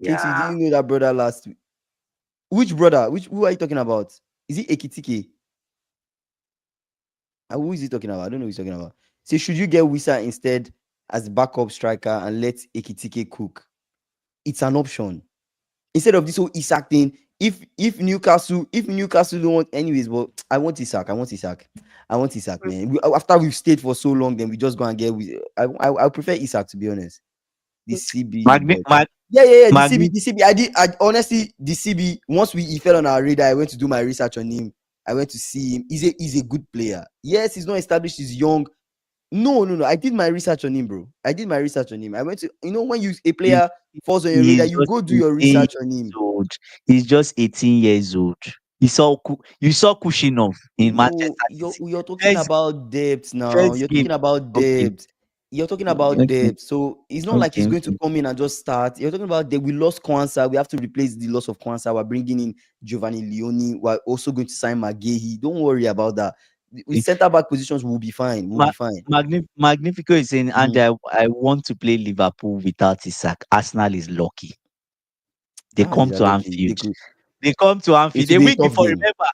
Did Yeah. you know that brother last week? Which brother? Who are you talking about? Is it Ekitike? Who is he talking about? I don't know who he's talking about. Say, should you get Wisa instead as backup striker and let Ekitike cook? It's an option. Instead of this whole Isak thing, if Newcastle don't want anyways, but I want Isak. I want Isak, man. After we've stayed for so long, then we just go and get with I prefer Isak, to be honest. The CB, Magni, but Mag, yeah. Magni, The CB. I honestly, the CB. Once he fell on our radar, I went to do my research on him. I went to see him. He's a good player. Yes, he's not established. He's young. No. I did my research on him, bro. I did my research on him. I went to when a he, player falls on your he radar, is you just go do your insane. research on him. old. He's just 18 years old. You saw Kushinov in No, Manchester City. you're talking First about depth now. first You're game. talking about Okay. depth. You're talking about Okay. depth. So it's not like he's Okay. going to Okay. come in and just start. You're talking about we lost Kwanzaa. We have to replace the loss of Kwanzaa. We're bringing in Giovanni Leone. We're also going to sign Magehi. Don't worry about that. With center back positions, we'll be fine. We'll be fine. Magnifico is saying, and Mhm. I want to play Liverpool without Isak. Arsenal is lucky. They Ah, come they're to lucky. Anfield. They come to It Anfield. will A be a week tough before, game. remember,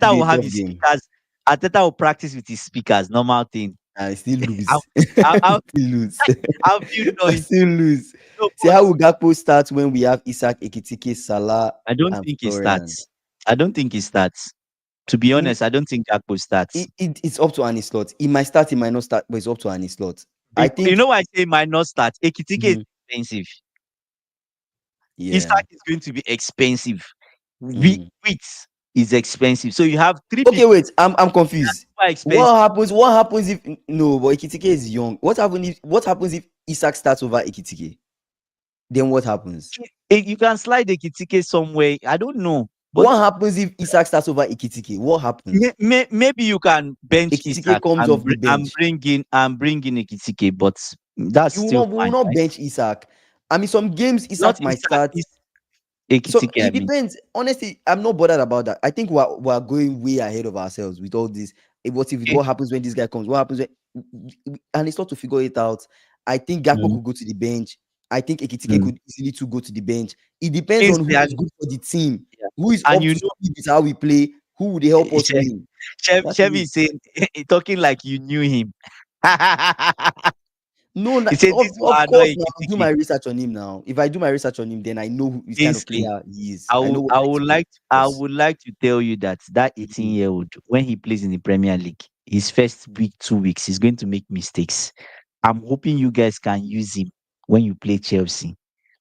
It will Arteta be will a have tough his game. speakers. Arteta will practice with his speakers, normal thing. I still How, lose. how, Still lose. Anfield I noise. still lose. No, See but how will Gakpo start when we have Isaac, Ekitike, Salah, I don't and think he Florian? starts. I don't think he starts. To be Mm, honest, I don't think Gakpo starts. it's up to any slot. He might start, he might not start, but it's up to any slot. I You think. know why I say might not start? Ekitike is Mhm, expensive. yeah. Isaac is going to be expensive. Mhm. Wheat is expensive. So you have three Okay, people wait. I'm that are confused. super expensive. What happens if no? But Ekitike is young. What happens if Isaac starts over Ekitike? Then what happens? You can slide Ekitike somewhere. I don't know. But What happens if Isaac starts over Ekitike? What happens? maybe you can bench Ekitike Isaac comes and off the bench. bring in Ekitike, but that's You will still not, we will fine, not right? bench Isaac. I mean, some games Not Isaac might Isaac, start. it's So Ekitike, I it mean. depends. Honestly, I'm not bothered about that. I think we're going way ahead of ourselves with all this. Okay. What happens when this guy comes? What happens and it's not to figure it out. I think Gakpo Mm. could go to the bench. I think Ekitike Mm. could easily to go to the bench. It depends on who Kingsley is good for the team, yeah. who is And up you to know, speed with how we play, who would help us win. That is Chevy it. is saying, talking like you knew him. No, He said, of, this of one annoy course now I'll do Ekitike. my research on him now. If I do my research on him, then I know who, his kind of Kingsley, player he is. I know what I to would expect. like I Yes. would like to tell you that that Mhm. 18-year-old, when he plays in the Premier League, his first week, 2 weeks, he's going to make mistakes. I'm hoping you guys can use him when you play Chelsea.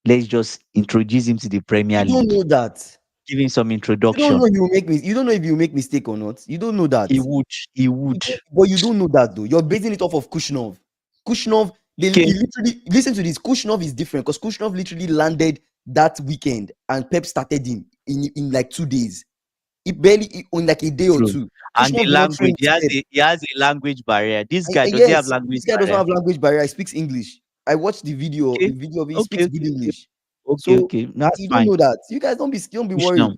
Let's just introduce him to the Premier You don't League. know that. Give him some You don't introduction. know he will make you don't know if you make mistake or not. You don't know that. He would. He would. But you don't know that though. You're basing it off of Kushnov. Kushnov, Okay. he literally listen to this. Kushnov is different because Kushnov literally landed that weekend and Pep started him in like 2 days. It barely in like a day or True. two. And the Kushnov did not train language, with Pep. he has a language barrier. This guy, does he have Yes, language this guy doesn't barrier? have language barrier. He speaks English. I watched the video, Okay. of it. He Okay. speaks good Okay. Okay. English. Okay. So Okay. That's you don't fine. know that. You guys don't be Push worried. them.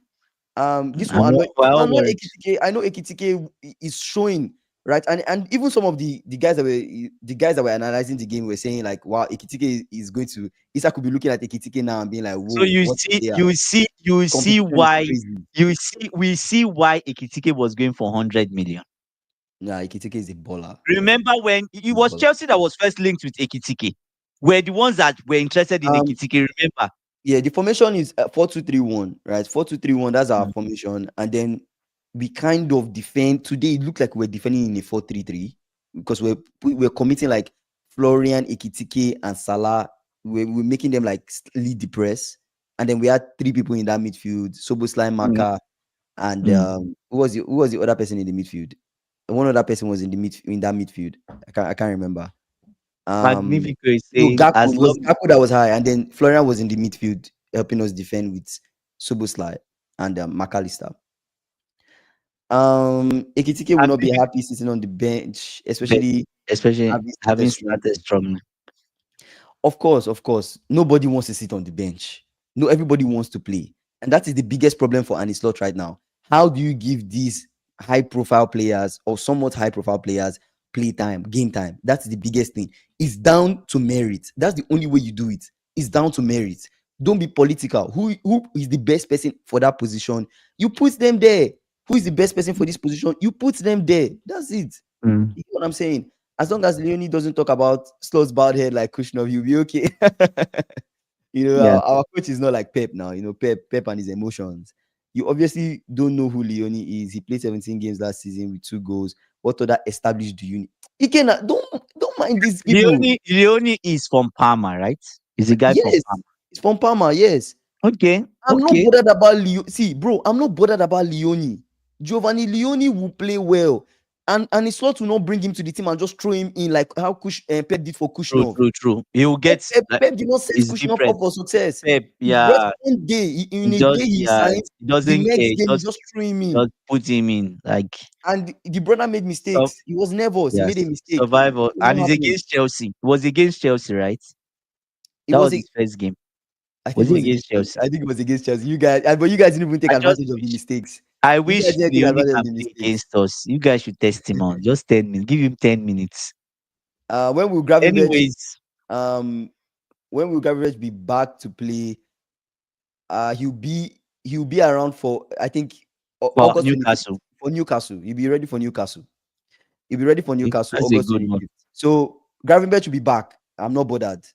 This will I'm annoy we're it will all annoy worried. Ekitike. I know Ekitike is showing, right, and even some of the guys that were analyzing the game were saying like, wow, Ekitike is going to Issa could be looking at Ekitike now and being like, So whoa, what a player. you see Competition is why crazy. we see why Ekitike was going for 100 million. Nah, Ekitike is a baller. Remember when it He's a was baller. Chelsea that was first linked with Ekitike? We're the ones that were interested in Um, Ekitike, remember? yeah, the formation is 4-2-3-1, right? 4-2-3-1. That's our Mm, formation, and then we kind of defend. Today, it looked like we're defending in a 4-3-3 because we're committing like Florian, Ekitike, and Salah. We're making them like lead the press, and then we had three people in that midfield: Soboslai, mm, Maka, and mm. who was the other person in the midfield? One other person was in that midfield. I can't remember. Um, Magnifico is no, saying Gakpo. as It was long Gakpo that was high, and then Florian was in the midfield helping us defend with Soboslai and McAllister. Ekitike will not be Magnifico, happy sitting on the bench, but especially especially having started having strong. started strong. Of course. Nobody wants to sit on the bench. No, everybody wants to play. And that is the biggest problem for Annie Slot right now. How do you give these high profile players or somewhat high profile players play time, game time? That's the biggest thing. It's down to merit. That's the only way you do it. It's down to merit. Don't be political. Who is the best person for that position? You put them there. Who is the best person for this position? You put them there. That's it. Mm, You know what I'm saying? As long as Leonie doesn't talk about Slot's bald head like Kushnov, you'll be okay. yeah. Our coach is not like Pep now. Pep and his emotions. You obviously don't know who Leonie is. He played 17 games last season with 2 goals. What other established do you need? Again, don't mind these people. Leone is from Parma, right? He's a guy from Yes, Parma. it's from Parma. Yes, Okay, I'm not okay. bothered about Leo. See, bro, I'm not bothered about Leonie. Giovanni Leone will play well. And it's slot to not bring him to the team and just throw him in like how Pep did for True, Kushnov. true, true. He will Pep, get Pep, like Pep did not set it's Kushnov up different. for success. Pep, He brought yeah, one day, in he a just day he yeah, signed, he the doesn't care. next game he just threw him in. Just put him in like And the brother made so mistakes. He was nervous. He made a yes, mistake. survival. It And won't it's happen. against Chelsea. It was against Chelsea, right? It That was was a his first game. I think Was it it was against against Chelsea. Chelsea? I think it was against Chelsea. You guys, but you guys didn't even take I just advantage of the wish mistakes. I You guys wish didn't take Leone advantage of can the play mistakes. against us. You guys should test him on. Just 10 minutes. Give him 10 minutes. When will Gravenberch Anyways, um when will Gravenberch be back to play? He'll be around for, I think, for August 25th Newcastle. for Newcastle. He'll be ready for Newcastle. He'll be ready for Okay, Newcastle that's a August good one. 25th. So Gravenberch will be back. I'm not bothered.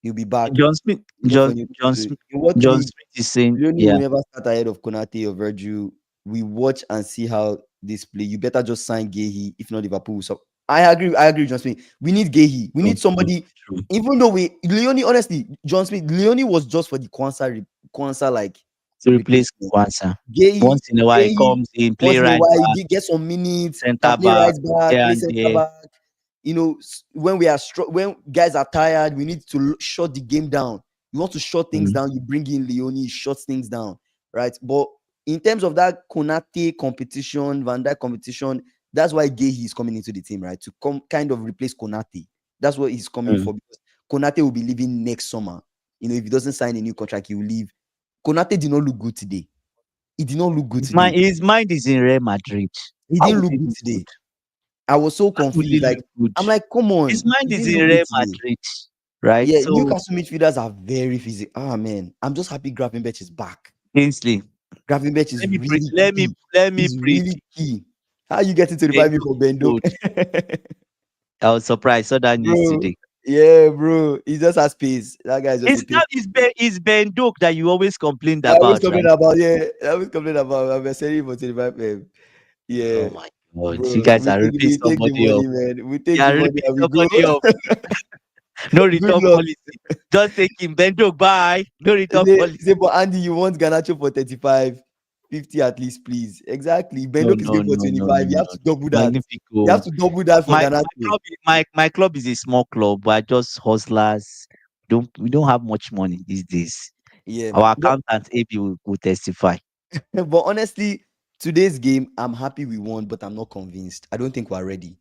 He'll be back. John Smith, He'll go for Newcastle. In what John league? Smith is saying, Leonie will yeah, never start ahead of Konate or Virgil. We watch and see how this play. You better just sign Gehi, if not Liverpool. So I agree. I agree, John Smith. We need Gehi. We true, need true, somebody. true. Even though Leonie, honestly, John Smith, Leonie was just for the Kwanzaa like To replace replacement. Kwanzaa. Gehi, Once in a while, he Gehi, comes in, play once in a right while, back, he get some minutes, can center play back, right back, here play and center there. back. When we are when guys are tired, we need to shut the game down. You want to shut things Mm. down, you bring in Leonie, shut things down, right? But in terms of that Konate competition, Van Dijk competition, that's why Gehi is coming into the team, right? To come kind of replace Konate. That's what he's coming Mm. for, because Konate will be leaving next summer. If he doesn't sign a new contract, he will leave. Konate did not look good today. He did not look good today. His mind is in Real Madrid. He How didn't would look he good look good? today. I was so How would he confused. Like, look good? I'm like, come His on, mind he is didn't in look Real good today. Madrid, right? Yeah, So, Newcastle midfielders are very physical. Ah man, I'm just happy Gravenberch is back. Kingsley, Gravenberch is really key. let me He's really predict key. How you getting to revive me Benduk for Benduk? gold. I was surprised. Saw that news Bro, today. yeah, bro. He just has pace. That guy is just a pace. It's Benduk that you always complained I always about, complain right? about, yeah. I always complain about, I'm selling for 25 Oh Yeah, my God. You bro. guys We are take ripping we take the somebody off. money, man. We You take the are money ripping and we go. somebody off. No Good return luck. policy. Just take him. Benduk, bye. No return policy. Say, but Andy, you want Garnacho for 35, 50 at least, please. Exactly. No, Bendok is no, going for no, no, 25. no, You have no. to double that. You have Magnifico. to double that for Garnacho. My club is a small club. We're just hustlers. We don't have much money these days. Yeah. Our But accountant AB will testify. but honestly, today's game, I'm happy we won, but I'm not convinced. I don't think we're ready.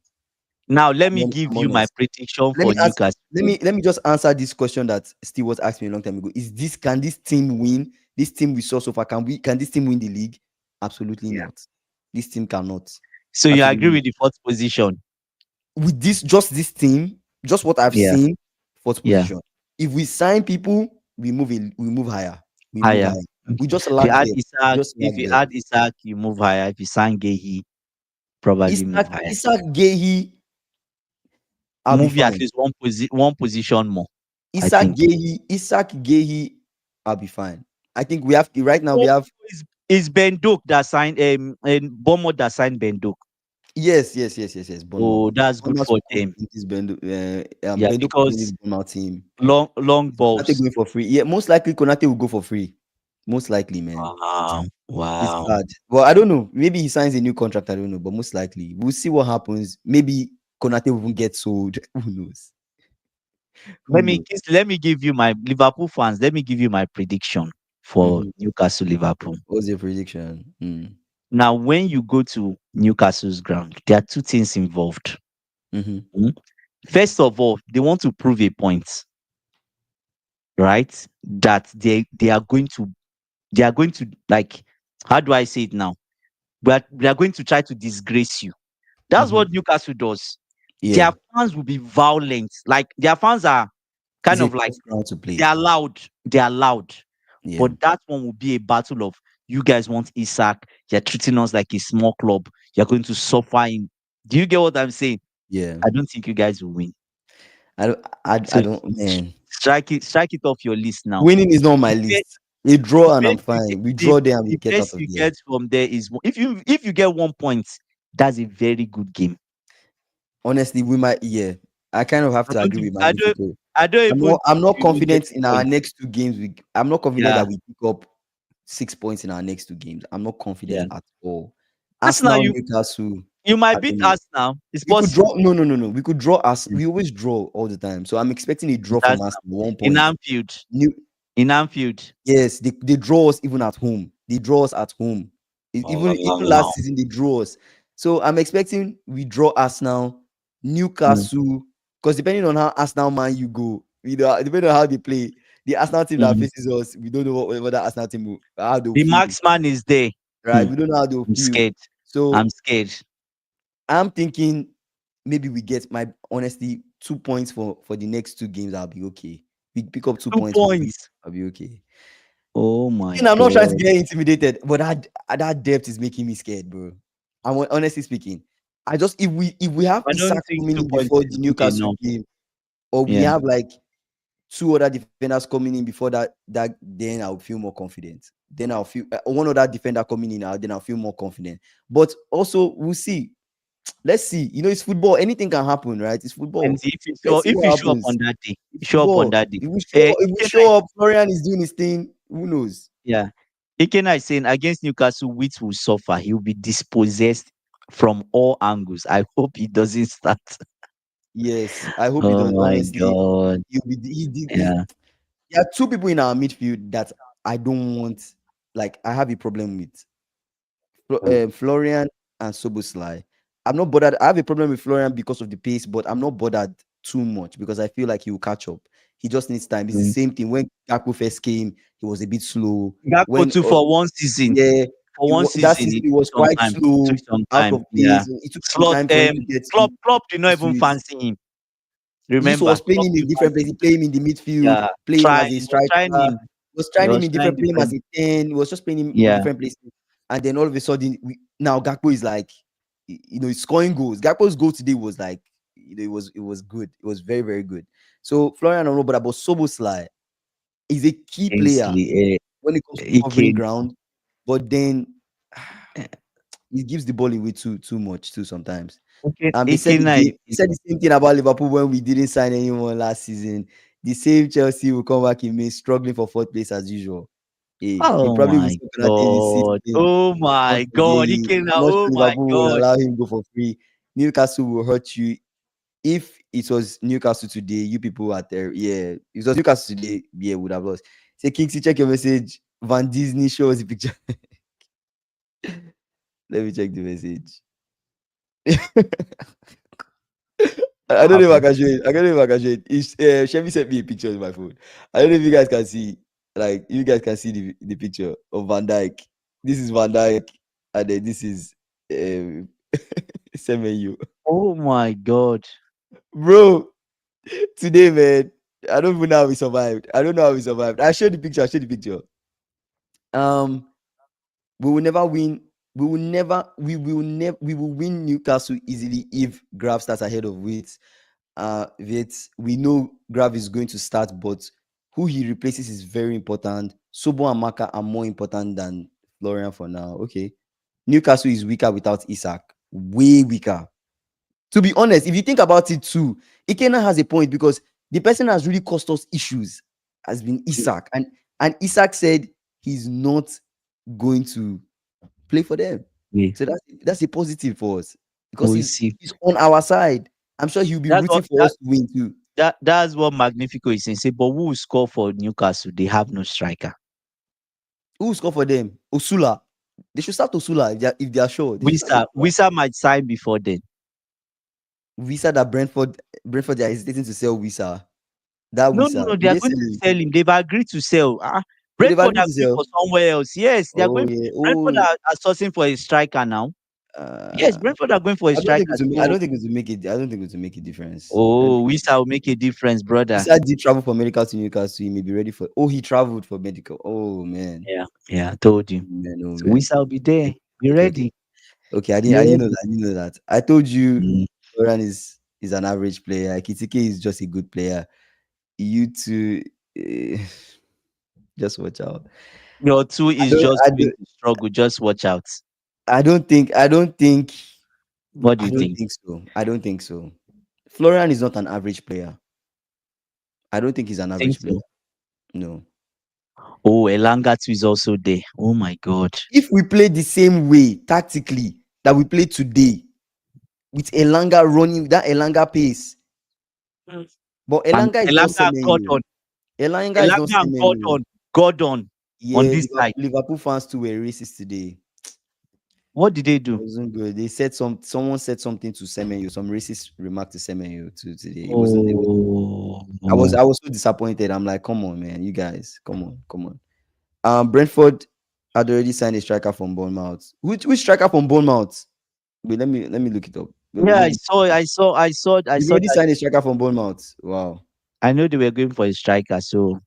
Now let me I'm give you my honest. prediction Let me for ask. Newcastle. Let me just answer this question that Steve was asking me a long time ago. Can this team win? This team we saw so far, can this team win the league? Absolutely Yeah. not. This team cannot. So you agree Absolutely not. with the fourth position? With this team, just what I've Yeah, seen, fourth yeah. position. If we sign people, we move higher. We move Higher. higher. We Okay. just lack depth. We just If lack you depth. add Isaac, you move higher. If you sign Gehi, probably move higher. Isaac Gehi, I'll be Move you at fine. least one position more, I think. Isaac Gehi, I'll be fine. I think we have right now. Oh, We have is Benduk that signed and Bomo that signed Benduk. yes. Oh, Bournemouth. that's good Bournemouth for supposed them. to this Yeah, Bendo in this because Bournemouth team. long Konate balls. going for free. Yeah, most likely Konate will go for free. Most likely, man. Wow, It's wow. bad. Well, I don't know. Maybe he signs a new contract. I don't know, but most likely we'll see what happens. Maybe Konate will even get sold. Who knows? Who knows? Let me give you my Liverpool fans. Let me give you my prediction for Mm-hmm. Newcastle Liverpool. What's your prediction? Now, when you go to Newcastle's ground, there are two things involved. Mm-hmm. Mm. First of all, they want to prove a point, right? That they are going to like, how do I say it now? But they are going to try to disgrace you. That's Mm-hmm. what Newcastle does. Yeah, Their fans will be violent. Like their fans are it's kind a of like tough ground to they play. are loud. They are loud. Yeah, But that one will be a battle of you guys want Isak. You're treating us like a small club. You're going to suffer in. Do you get what I'm saying? yeah. I don't think you guys will win. I So don't. Man, strike it off your list now. winning is not on my The best, list. A the draw and I'm best you get, fine. We draw there and we the get out best of you there. get from there is if you get 1 point, that's a very good game. Honestly, we might. Yeah, I kind of have I to don't agree think with Magnifico. I don't even I'm think not you will get confident in our 2 points. next two games. I'm not confident Yeah, that we pick up 6 points in our next two games. I'm not yeah. confident at all. Arsenal, Arsenal, Newcastle. you might I beat don't know. Arsenal. It's We could draw. possible. No, no, no, no. We could draw us. Mm, We always draw all the time. So I'm expecting a with draw from Arsenal. Arsenal. 1 point. In Anfield. New. In Anfield. Yes, they draw us even at home. They draw us at home. Even last season they draw us. So I'm expecting we draw Arsenal, Mm, Newcastle, because depending on how Arsenal man you go, depending on how they play, the Arsenal team that mm. faces us, we don't know what that Arsenal team will, how they'll The feel, marksman is there. right? Hmm, We don't know how they'll I'm feel. scared. So I'm scared. I'm thinking maybe we get my honestly 2 points for the next two games. I'll be okay. We pick up 2 points from this. 2 points. I'll be okay. Oh my And I'm not trying to god. get intimidated, but that depth is making me scared, bro. Honestly speaking, I just if we have I don't Isak think coming two in points before is the good Newcastle enough. game, or we Yeah. have like two other defenders coming in before that then I'll feel more confident. Then I'll feel one other defender coming in, then I'll feel more confident. But also we'll see. Let's see. It's football. Anything can happen, right? It's And football. if you show Let's see if what you show up happens. on that day, It's show up on football. that day. If we Ikena, show up, Florian is doing his thing. Who knows? yeah. Ikena is saying against Newcastle, Wits will suffer. He will be dispossessed from all angles. I hope he doesn't start. Yes, I hope he Oh does. my Honestly, god. Yeah. there are two people in our midfield that I don't want. Like I have a problem with Florian and Soboslai. I'm not bothered. I have a problem with Florian because of the pace, but I'm not bothered too much because I feel like he will catch up. He just needs time. It's the Mm. same thing. When Gakpo first came, he was a bit slow. Gakpo When too for one season. yeah, For one that season, season it he took was some quite time. It took slow, some out time. of Yeah. pace. It took some Slot time for him to get Klopp did not used to even it. fancy him. He used to Remember, was playing Klopp him in didn't different fancy places. him. Playing him in the midfield, Yeah. playing him Try as a he was striker. trying him. Was He trying him was in trying different, playing him as different. a 10. He was just playing him in Yeah. different places. And then all of a sudden, now Gakpo is like, he's scoring goals. Gakpo's goal today was like, it was good. It was very, very good. So Florian Onro, but about Soboslai is a key player Ainsley, when it comes to covering Ike, ground. But then he gives the ball away too much too sometimes. They said Ikena again, they said the same thing about Liverpool when we didn't sign anyone last season. The same Chelsea will come back in May, struggling for fourth place as usual. Hey, he oh probably will my still Konate this god. season. Oh Not my god. again. Ikena, I'm not oh sure my Liverpool will god. allow him go for free. Newcastle will hurt you. If it was Newcastle today, you people are there. Yeah, if it was Newcastle today, yeah, would have lost. Say Kingsley, check your message. Van Disney shows the picture. Let me check the message. I What don't know if I happened? can show it. I don't know if I can show it. Chevy sent me a picture on my phone. I don't know if you guys can see. Like, you guys can see the picture of Van Dyke. This is Van Dyke, and then this is Semenyo. Oh my god. Bro, today, man, I don't even know how we survived. I don't know how we survived. I showed the picture. I showed the picture. Um, we will never win. We will never. We will win Newcastle easily if Graf starts ahead of Wits. We know Grav is going to start, but who he replaces is very important. Sobo and Maka are more important than Florian for now. Okay. Newcastle is weaker without Isak. Way weaker. To be honest, if you think about it too, Ikena has a point because the person has really caused us issues has been Isak. And Isak said he's not going to play for them. Yeah. So that's a positive for us because We he's see. he's on our side. I'm sure he'll be That's rooting what for us to win too. that's what Magnifico is saying. Say, but who will score for Newcastle? They have no striker. Who will score for them? Osula. They should start Osula if they are sure. They should start Osula. Wisa might sign before then. Wisa that Brentford they are hesitating to sell Wisa. That No. Wisa. They Did are they going sell to him? sell him. They've agreed to sell. Oh, they've Brentford agreed are to going sell. for somewhere else. Yes, they are Oh going. yeah. Brentford Oh, are sourcing for a striker now. Yes, uh, Brentford are going for a striker. I So, don't think it will make it. I don't think it will make a difference. I don't oh, think Wisa will make a difference, brother. Wisa did travel for medical to Newcastle. He may be ready for. Oh, he traveled for medical. Oh man. Yeah, I told you. Man, oh So man. Wisa will be there. Be Okay. ready. Okay, I Be didn't. I didn't know ready. that. I didn't know that. I told you, Mm. Florian is an average player. Ekitike is just a good player. You two, eh, just watch out. Your two I is don't. just I going don't. to struggle. Just watch out. I don't think. I don't think. What do I you don't think? think so. I don't think so. Florian is not an average player. I don't think he's an Think average player. so? No. Oh, Elanga too is also there. Oh my God. If we play the same way tactically, that we played today with Elanga running that Elanga pace. Mm. But And Elanga is not Elanga and Semenyo. Gordon, Elanga is not Elanga and Semenyo. Gordon on Yeah, this side. Liverpool fans too were racist today. What did they It do? wasn't good. They said someone said something to Semenyo, some racist remark to Semenyo today. It was Oh, I was so disappointed. I'm like, come on, man, you guys, come on, come on. Brentford had already signed a striker from Bournemouth. Which striker from Bournemouth? Wait, let me look it up. yeah, Maybe they've I saw already that. signed a striker from Bournemouth. Wow. I know they were going for a striker, so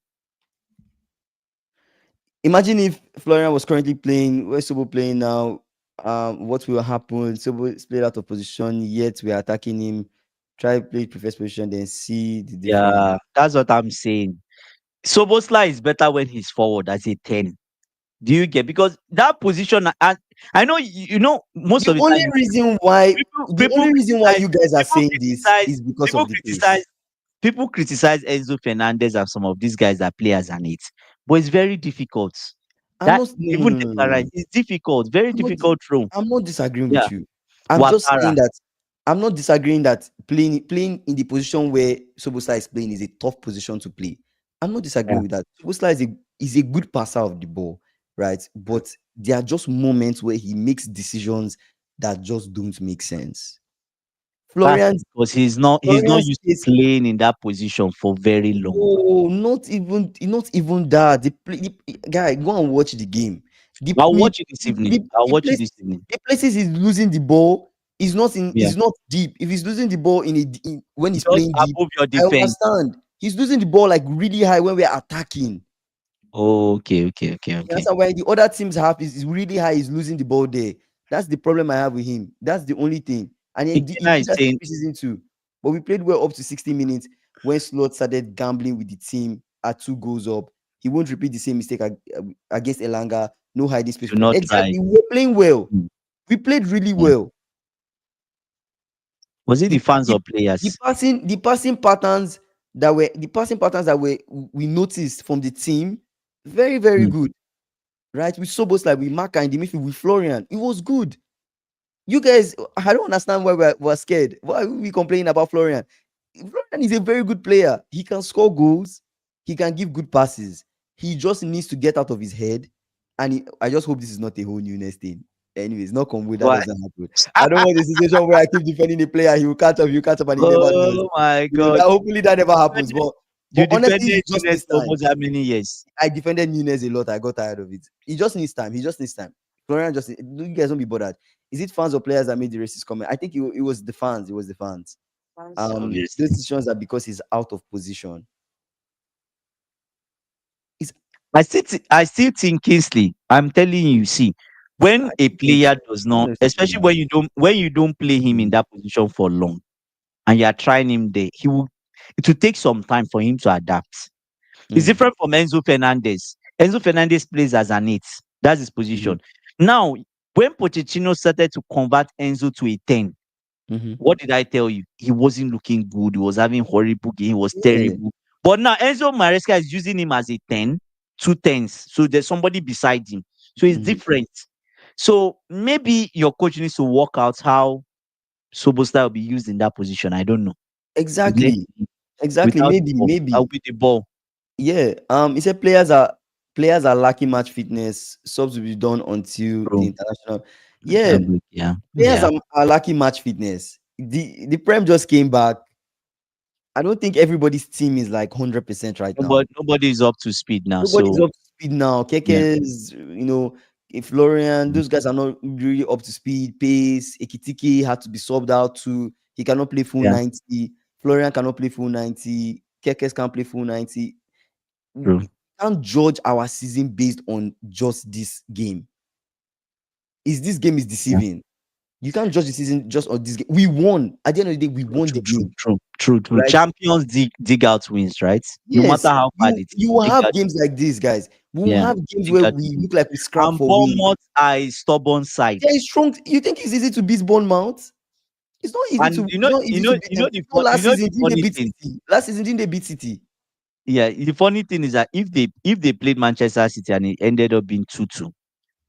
Imagine if Florian was currently playing, where's Sobo playing now? What will happen? Sobo is played out of position, yet we are attacking him. Try play preferred position, then see the difference. yeah, that's what I'm saying. Sobosla is better when he's forward as a 10. Do you get? Because that position, and I know you know most The of the only time reason why people the people only reason why criticize you guys are people saying this criticize is because people of the pace. criticize people criticize Enzo Fernandez and some of these guys that play as an 8, but it's very difficult. I'm That not no no even no no no. Declan No. it's difficult, very I'm not difficult role. I'm not disagreeing Yeah, with you. I'm just saying Watara. that I'm not disagreeing that playing in the position where Sobosla is playing is a tough position to play. I'm not Yeah. disagreeing with that. Sobosla is a good passer of the ball, right? But there are just moments where he makes decisions that just don't make sense. That's Florian's because he's not Florian's used to case, playing in that position for very long. no, not even that. Guy, go and watch the game. The I'll me watch it this evening. the, I'll the watch it places this evening. the places he's losing the ball Yeah. is not deep. If he's losing the ball when he's Just playing deep, above your I defense. understand. He's losing the ball like really high when we're attacking. Oh, okay, okay, okay, You okay. understand? When the other teams have is really high, he's losing the ball there. That's the problem I have with him. That's the only thing. And he Ikena did is that in saying preseason too. But we played well up to 60 minutes when Slot started gambling with the team at 2 goals up. He won't repeat the same mistake against Elanga. No hiding space do for them. not try. Exactly. We were playing well. Mm, We played really yeah. well. Was it the The, fans the, or players? the passing patterns that we noticed from the team, very, very Mm. good. Right? With Sobos, like with Maka in the midfield, with Florian, it was good. You guys, I don't understand why we're scared. Why are we complaining about Florian? Florian is a very good player. He can score goals. He can give good passes. He just needs to get out of his head. And I just hope this is not a whole newness thing. Anyways, not convo. That Why? doesn't happen. I don't want the situation where I keep defending the player. He will catch up, and he never does. Oh my That God. hopefully that never happens. Defended- But You honestly, defended he just Nunes needs for time. almost how many years? I defended Nunes a lot. I got tired of it. He just needs time. He just needs time. Florian you guys don't be bothered. Is it fans or players that made the racist comment? I think it was the fans. It was the fans. Obviously. Those decisions are because he's out of position. It's I still think Kingsley. I'm telling you, see, when I a don't think player so. does I don't not, know if it's especially that. when you don't play him in Mm, that position for long, and you are trying him there, it will take some time for him to adapt. It's mm, different from Enzo Fernandez. Enzo Fernandez plays as an 8. That's his mhm, position. Now, when Pochettino started to convert Enzo to a 10, mhm. what did I tell you? He wasn't looking good. He was having horrible game. He was Yeah, terrible. But now Enzo Maresca is using him as a 10, 2 10s. So there's somebody beside him. So it's mhm. different. So maybe your coach needs to work out how Sobostai will be used in that position. I don't know. Let's Exactly. see. Exactly. Without the Maybe. ball. I'll Maybe. be the ball. Yeah. He said players are lacking match fitness. Subs will be done until the Bro. international. Yeah, Yeah. players Yeah. are lacking match fitness. The Prem just came back. I don't think everybody's team is like 100% right now. Nobody is up to speed now. Nobody's So up to speed now. yeah. Keke's, if Florian, Mm. those guys are not really up to speed. Pace, Ekitike had to be subbed out too. He cannot play full Yeah. 90. Florian cannot play full 90. Keke's can't play full 90. True. We can't judge our season based on just this game. This game is Yeah. deceiving. You can't judge the season just on this game. We won. At the end of the day, we True, won the true, true, game, true, true, true. right? Champions dig out wins, right? No matter Yes, how bad it is, you will dig have out. games like this, guys. We will Yeah, have games dig where out we wins. look like we scrap And for win. Bournemouth are a stubborn side. There is strong. You think it's easy to beat Bournemouth? It's not easy And to. It's not easy to beat them. No, last season the didn't they funny beat thing. City? Last season didn't they beat City? Yeah, the funny thing is that if they played Manchester City and it ended up being 2-2,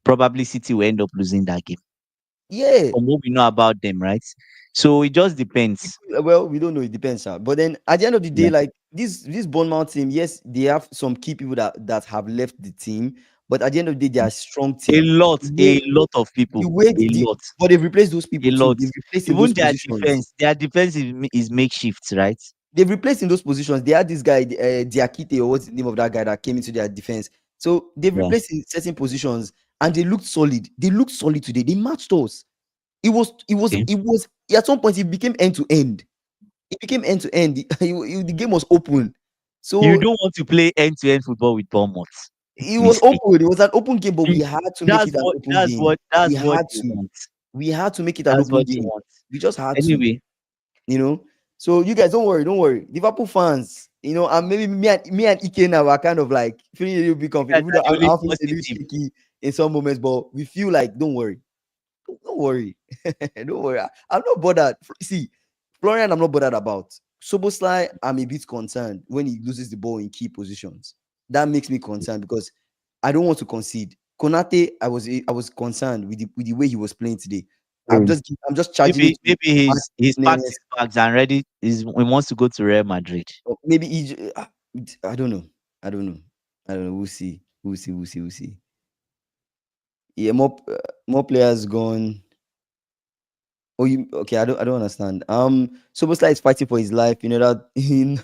probably City will end up losing that game. Yeah. from what we know about them, right? So it just depends. Well, we don't know. It depends, sir. But then at the end of the day, Yeah. like this Bournemouth team, yes, they have some key people that have left the team, but at the end of the day, they are a strong A team. lot, The way a lot of the people, way a the lot, but they've replaced those a people too. lot. They've replaced in those Even positions. their defense is makeshift, right? They've replaced in those positions. They had this guy, Diakite, or what's the name of that guy that came into their defense. So they've Yeah. replaced in certain positions, and they looked solid. They looked solid today. They matched us. Okay. It was at some point it became end to end. It became end to end. The game was open. You So don't want to play end-to-end football with Bournemouth. it was Mistake. open. It was an open game, but we You- had to make it an open game. We that's what had you to. want. We had to make it an That's open what you game. want. We just had to, Anyway, you know. So you guys don't worry, don't worry. Liverpool fans, and maybe me and Ike now are kind of like feeling a little bit you confident. guys Even are though the only I'm feeling a little positive. shaky in some moments, but we feel like don't worry. Don't worry. Don't worry. I'm not bothered. See, Florian, I'm not bothered about. Soboslai, I'm a bit concerned when he loses the ball in key positions. That makes me concerned because I don't want to concede. Konate, I was concerned with the way he was playing today. Oh, I'm just charging it to maybe he's packed fitness. his bags and ready. He wants to go to Real Madrid. Or maybe I don't know. I don't know. I don't know. We'll see. We'll see. Yeah, more players gone. Oh, you okay? I don't understand. Superstar is fighting for his life. You know that you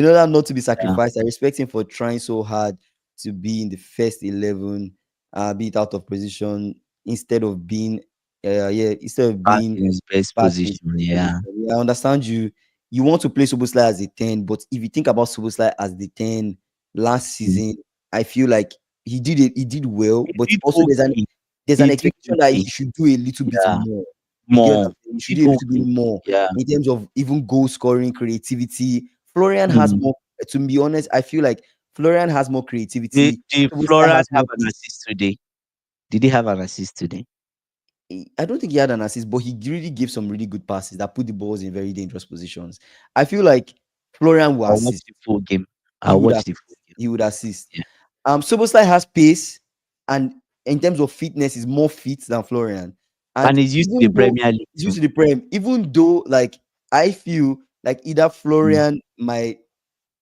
know that not to be Yeah, sacrificed. I respect him for trying so hard to be in the first 11, be it out of position instead of back being in his best back in his position. best Yeah. position. Yeah, I understand you. You want to play Superstar as a 10, but if you think about Superstar as the 10 last Mm. season, I feel like he did it. He did well, He but did also okay. there's an He did expectation that he okay. should do a little bit Yeah, more. You get what more. I'm saying? You He should did do a little okay. bit more Yeah. in terms of even goal scoring, creativity. Florian has Mm. more. To be honest, I feel like Florian has more creativity. Did Szoboszlai Florian has have more an pace. assist today? Did he have an assist today? I don't think he had an assist, but he really gave some really good passes that put the balls in very dangerous positions. I feel like Florian will I'll watch assist. the full game. He I'll would watch the full assist. game. He would assist. Yeah. Szoboszlai has pace, and in terms of fitness, is more fit than Florian. And And he's used to the even though Premier League he's too. used to the prem, even though like I feel like either Mm. Florian might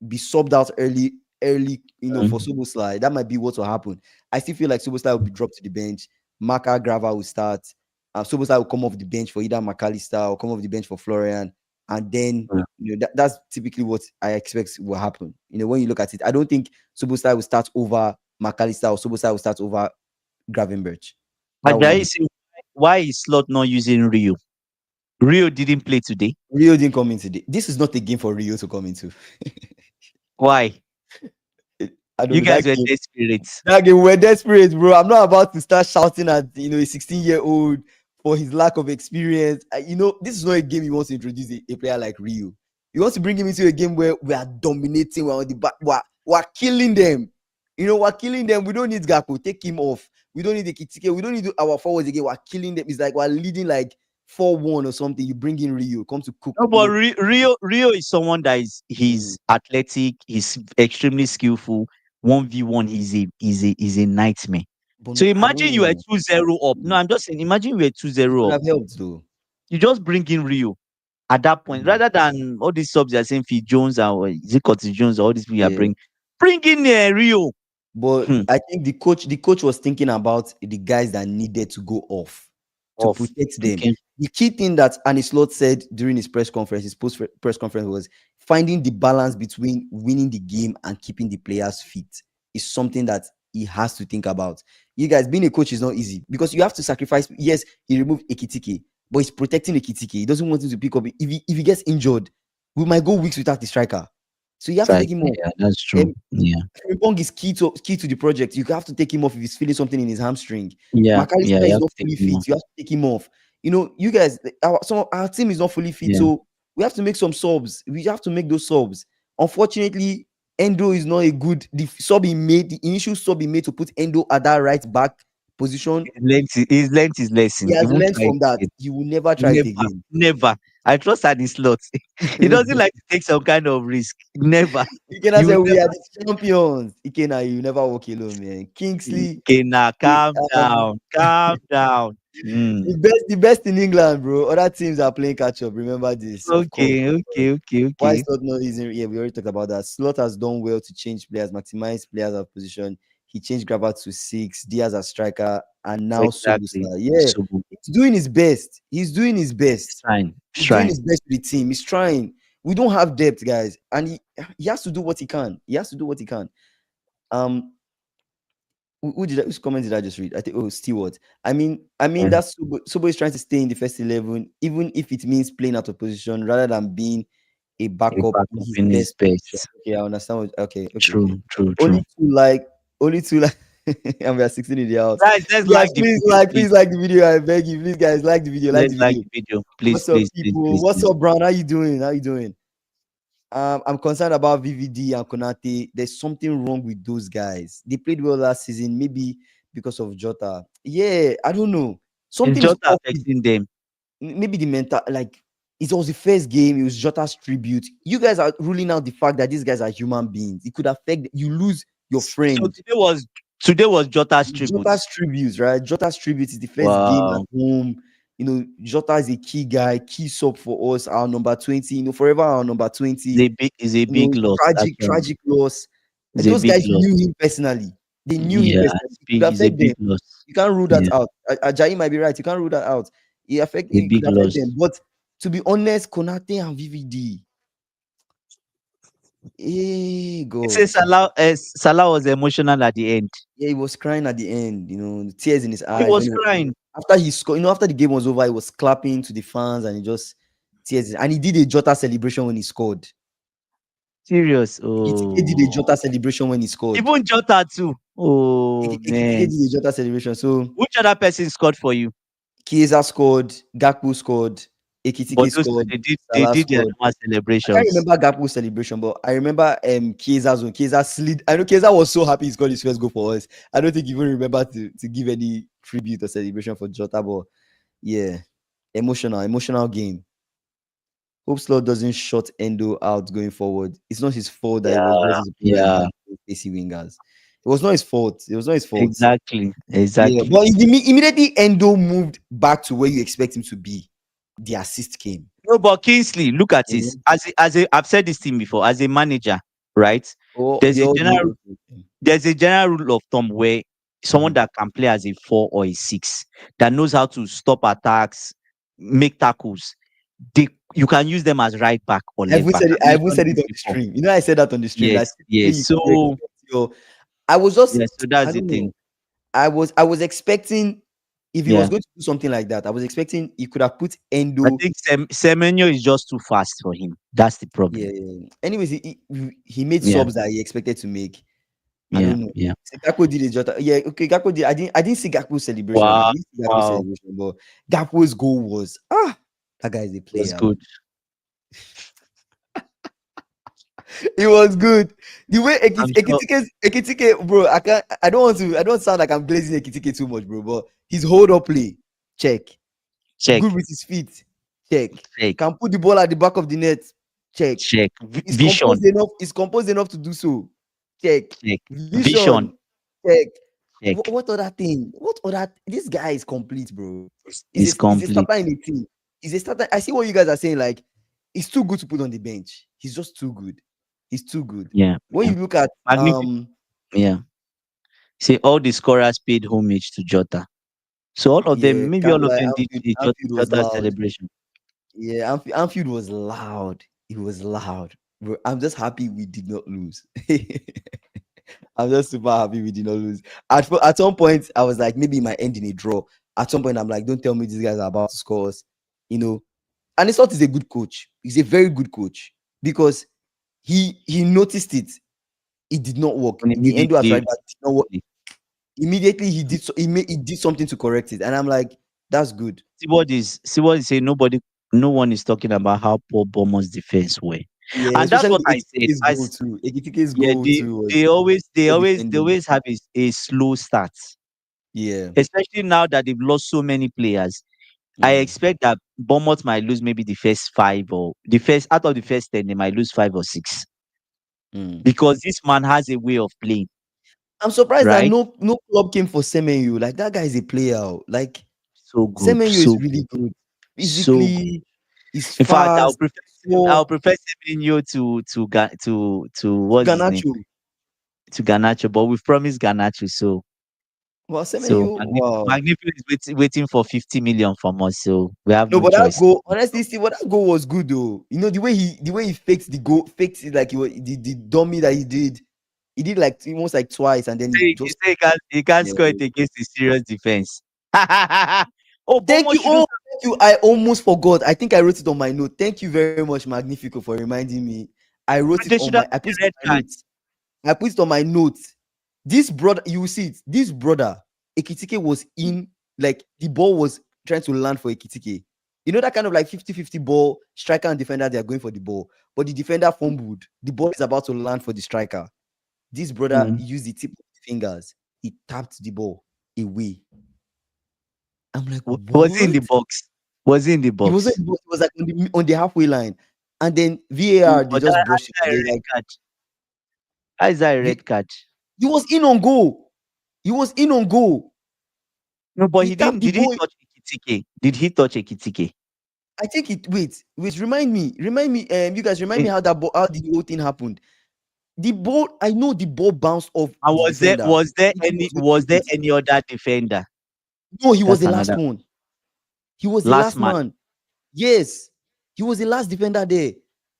be subbed out early, for Mm. Szoboszlai. That might be what will happen. I still feel like Szoboszlai will be dropped to the bench. Maka Grava will start. Szoboszlai will come off the bench for either McAllister or come off the bench for Florian. And then, Mm. that's typically what I expect will happen. When you look at it, I don't think Szoboszlai will start over McAllister or Szoboszlai will start over Gravenberch. That will not Ajayi happen. say, why is Slot not using Rio? Rio didn't play today. Rio didn't come in today. This is not a game for Rio to come into. Why? I don't You know. guys were desperate. That game, we're desperate, bro. I'm not about to start shouting at a 16-year-old for his lack of experience. This is not a game you want to introduce a player like Rio. You want to bring him into a game where we are dominating, we're on the back, we're killing them. We're killing them. We don't need Gakpo. Take him off. We don't need Ekitike. We don't need our forwards again. We're killing them. It's like we're leading like 4-1 or something. You bring in Rio, come to cook. No, but Rio is someone that he's athletic, he's extremely skillful. 1v1, he's a nightmare. But So I don't imagine you were know. 2-0 up. No, I'm just saying, imagine you were It 2-0 would up. have helped though. You just bring in Rio at that point, Mm. rather than all these subs you're saying, Phil Jones or is it Curtis Jones or all these people you are Yeah. bring in Rio. But Hmm. I think the coach was thinking about the guys that needed to go off to Off. protect them. Okay. The key thing that Arne Slot said during his post press conference was finding the balance between winning the game and keeping the players fit is something that he has to think about. You guys, being a coach is not easy because you have to sacrifice. Yes, he removed Ekitike, but he's protecting Ekitike. He doesn't want him to pick up. If he gets injured, we might go weeks without the striker. So you have It's to like, take him off. yeah, that's true. Yeah. Frimpong is key to the project. You have to take him off if he's feeling something in his hamstring. Yeah. Yeah. McAllister You is have not to take fully him fit. off. You have to take him off. You guys, our team is not fully fit, Yeah. so we have to make some subs. We have to make those subs. Unfortunately, Endo is not a good. The initial sub he made to put Endo at that right back position. He's learnt his He lesson. He has won't learned try it from that. again. He will never try it Never, again. never. I trust Andy Slot. He doesn't like to take some kind of risk. Never. Ikena You will said we are never. the champions. Ikena, you never walk alone, man. Kingsley, Okay, now eh, calm down. Calm down. Mm. The best in England, bro. Other teams are playing catch up. Remember this, of course. Okay, okay, okay, Why okay. Slot not using? Yeah, we already talked about that. Slot has done well to change players, maximize players of position. He changed Graba to six, Diaz as striker, and now Exactly. Sobusa. Yeah, So he's doing his best. He's doing his best. shrine, He's doing shrine. his best with the team. He's trying. We don't have depth, guys, and he has to do what he can. He has to do what he can. Um, whose comment did I just read? I think Stewart. I mean Yeah. that's Sobo is trying to stay in the first 11, even if it means playing out of position rather than being a A backup in backup his in his best position. best. Okay, I understand. Okay. True, true, Only true. only two like, and we are 16 in the house. Guys, let's Guys, like the video, please. please like the video. I beg you, please, guys, like Let's the like video. the video, please, What's up, please, please, people? please, What's please. up, Brown? How you doing? How you doing? I'm concerned about VVD and Konate. There's something wrong with those guys. They played well last season, maybe because of Jota. Yeah, I don't know. Is Something is Jota off. affecting them? Maybe the mental, like it was the first game. It was Jota's tribute. You guys are ruling out the fact that these guys are human beings. It could affect you. Lose your So friend. today was Jota's tribute. Jota's tribute, right? Jota's tribute is the first game at Wow, home. Jota is a key guy, key sub for us, our number 20, forever our number 20. is a big loss. Actually, Tragic loss. it's a Those big guys loss. knew him personally. They knew him Yeah, personally. It could it's a affect them. big loss. You can't rule that Yeah, out. Ajayi might be right. You can't rule that out. a It big could affect loss. them. But to be honest, Konate and VVD, hey It says God. Salah was emotional at the end. Yeah, he was crying at the end, the tears in his He eyes. was crying. After he scored, after the game was over, he was clapping to the fans and he just tears. And he did a Jota celebration when he scored. Serious. Ekitike did a Oh, Jota celebration when he scored. even Jota too. Oh Ekitike man, did a Jota celebration. So which other person scored for you? Chiesa scored, Gakpo scored, But Ekitike those two, scored, they Salah did their scored. normal I can't celebrations. remember Gakpo's celebration, but I remember Chiesa's one. Chiesa slid. I know Chiesa was so happy he scored his first goal for us. I don't think he even remember to give any tribute or celebration for Jota, but yeah, emotional game. Hope Slot doesn't shut Endo out going forward. It's not his fault that he was brought Yeah, into the Premier yeah, League with AC wingers. It was not his fault. It was not his fault. exactly, Yeah, exactly. but immediately Endo moved back to where you expect him to be. The assist came. No, but Kingsley, look at this. Mhm. I've said this thing before. As a manager, right? Oh, There's they a all general know. there's a general rule of thumb where someone Mhm. that can play as a 4 or a 6 that knows how to stop attacks, make tackles, you can use them as right back or left back. I've I even mentioned said it this on the before. stream. I said that on the stream. That Yes, yes. you can So expect your. I was just, yeah, so I that's the don't know. thing. I was expecting if he was Yeah. going to do something like that. I was expecting he could have put I Endo. think Semenyo is just too fast for him. That's the Yeah, problem. yeah, yeah. Anyways, he made Yeah, subs that he expected to make. I yeah, don't know. yeah. So Gakpo did a Jota. Yeah, okay. Gakpo did. I didn't see Gakpo's celebration. I Wow, didn't see Gakpo's wow. celebration, but Gakpo's goal was that guy is a Was player, good. man. It was good. The way I'm sure. Ekitike, bro. I don't want to sound like I'm glazing Ekitike too much, bro. But his hold up play, check. Good Check, with his feet, check. check, Can put the ball at the back of the net, check. check. He's Vision, composed enough. He's composed enough to do so. Check. check. Vision, Vision. Check. check. What other thing? What other? This guy is complete, bro. Is He's a complete. starter in a team. He's a starter. I see what you guys are saying. Like, he's too good to put on the bench. He's just too good. He's too good. Yeah, When yeah. you look at Magnificent. Yeah. See, all the scorers paid homage to Jota. So all of them, yeah, maybe can't all of lie. them did a Anfield was Jota loud. celebration. Yeah, Anfield was loud. It was loud. Bro, I'm just happy we did not lose. I'm just super happy we did not lose. At some point, I was like, maybe it might end in a draw. At some point, I'm like, don't tell me these guys are about to score us. You know, and it's not he's a good coach. He's a very good coach because he noticed it. It did not work. And The Endo has immediately, right, but it did not work. Immediately he did something to correct it, and I'm like, that's good. see what is saying. No one is talking about how poor Bournemouth's defense were, Yeah, and that's especially what I said. Ekitike's goal too. Ekitike's Yeah, goal they too they was always they poor always they defending. always have a slow start, Yeah. especially now that they've lost so many players. I Mm, expect that Bournemouth might lose maybe the first five or the first out of the first 10, they might lose 5 or 6 mm. because this man has a way of playing, I'm surprised that right? no club came for Semenyo. Like that guy is a player. Oh. Like So good, Semenyo is so really good, good. so good. Physically, he's In fact, fast. So I'll prefer Semenyo to to what's his name, Garnacho. to Garnacho, but we've promised Garnacho, Well, so Semenyo, wow. Magnifico is waiting for 50 million from us, so we have No, no but that choice. goal, honestly, see what that goal was good though. You know the way he faked the goal, faked it like the dummy that he did. He did like almost like twice, and then he You just say he can't yeah. score it against a serious defense. Oh, Thank Bomo you. shouldn't Oh, thank you. I almost forgot. I think I wrote it on my note. Thank you very much, Magnifico, for reminding me. I wrote it they on should my. have I put given it a red on my card. notes. I put it on my notes. This brother, you will see it. This brother, Ekitike was in, like the ball was trying to land for Ekitike. You know that kind of like 50-50 ball, striker and defender, they are going for the ball. But the defender fumbled. The ball is about to land for the striker. This brother Mm. used the tip of his fingers. He tapped the ball away. I'm like, Was he in what? the box? Was he in the He wasn't box? in the box, he was like on the halfway line. And then Oh, VAR, they but that, just how brushed is it. that a They red like card? How is that a V- red card? he was in on goal. He was in on goal. No, but He he tapped didn't. the Did he ball. touch Ekitike? Did he touch Ekitike? I think it. Wait. Remind me. You guys remind me Eh, how the whole thing happened. The ball. I know the ball bounced off And the was there defender. was there He any was going was to there it. any other defender? No, he was That's the last another one. He was the last last man. man. Yes, he was the last defender there,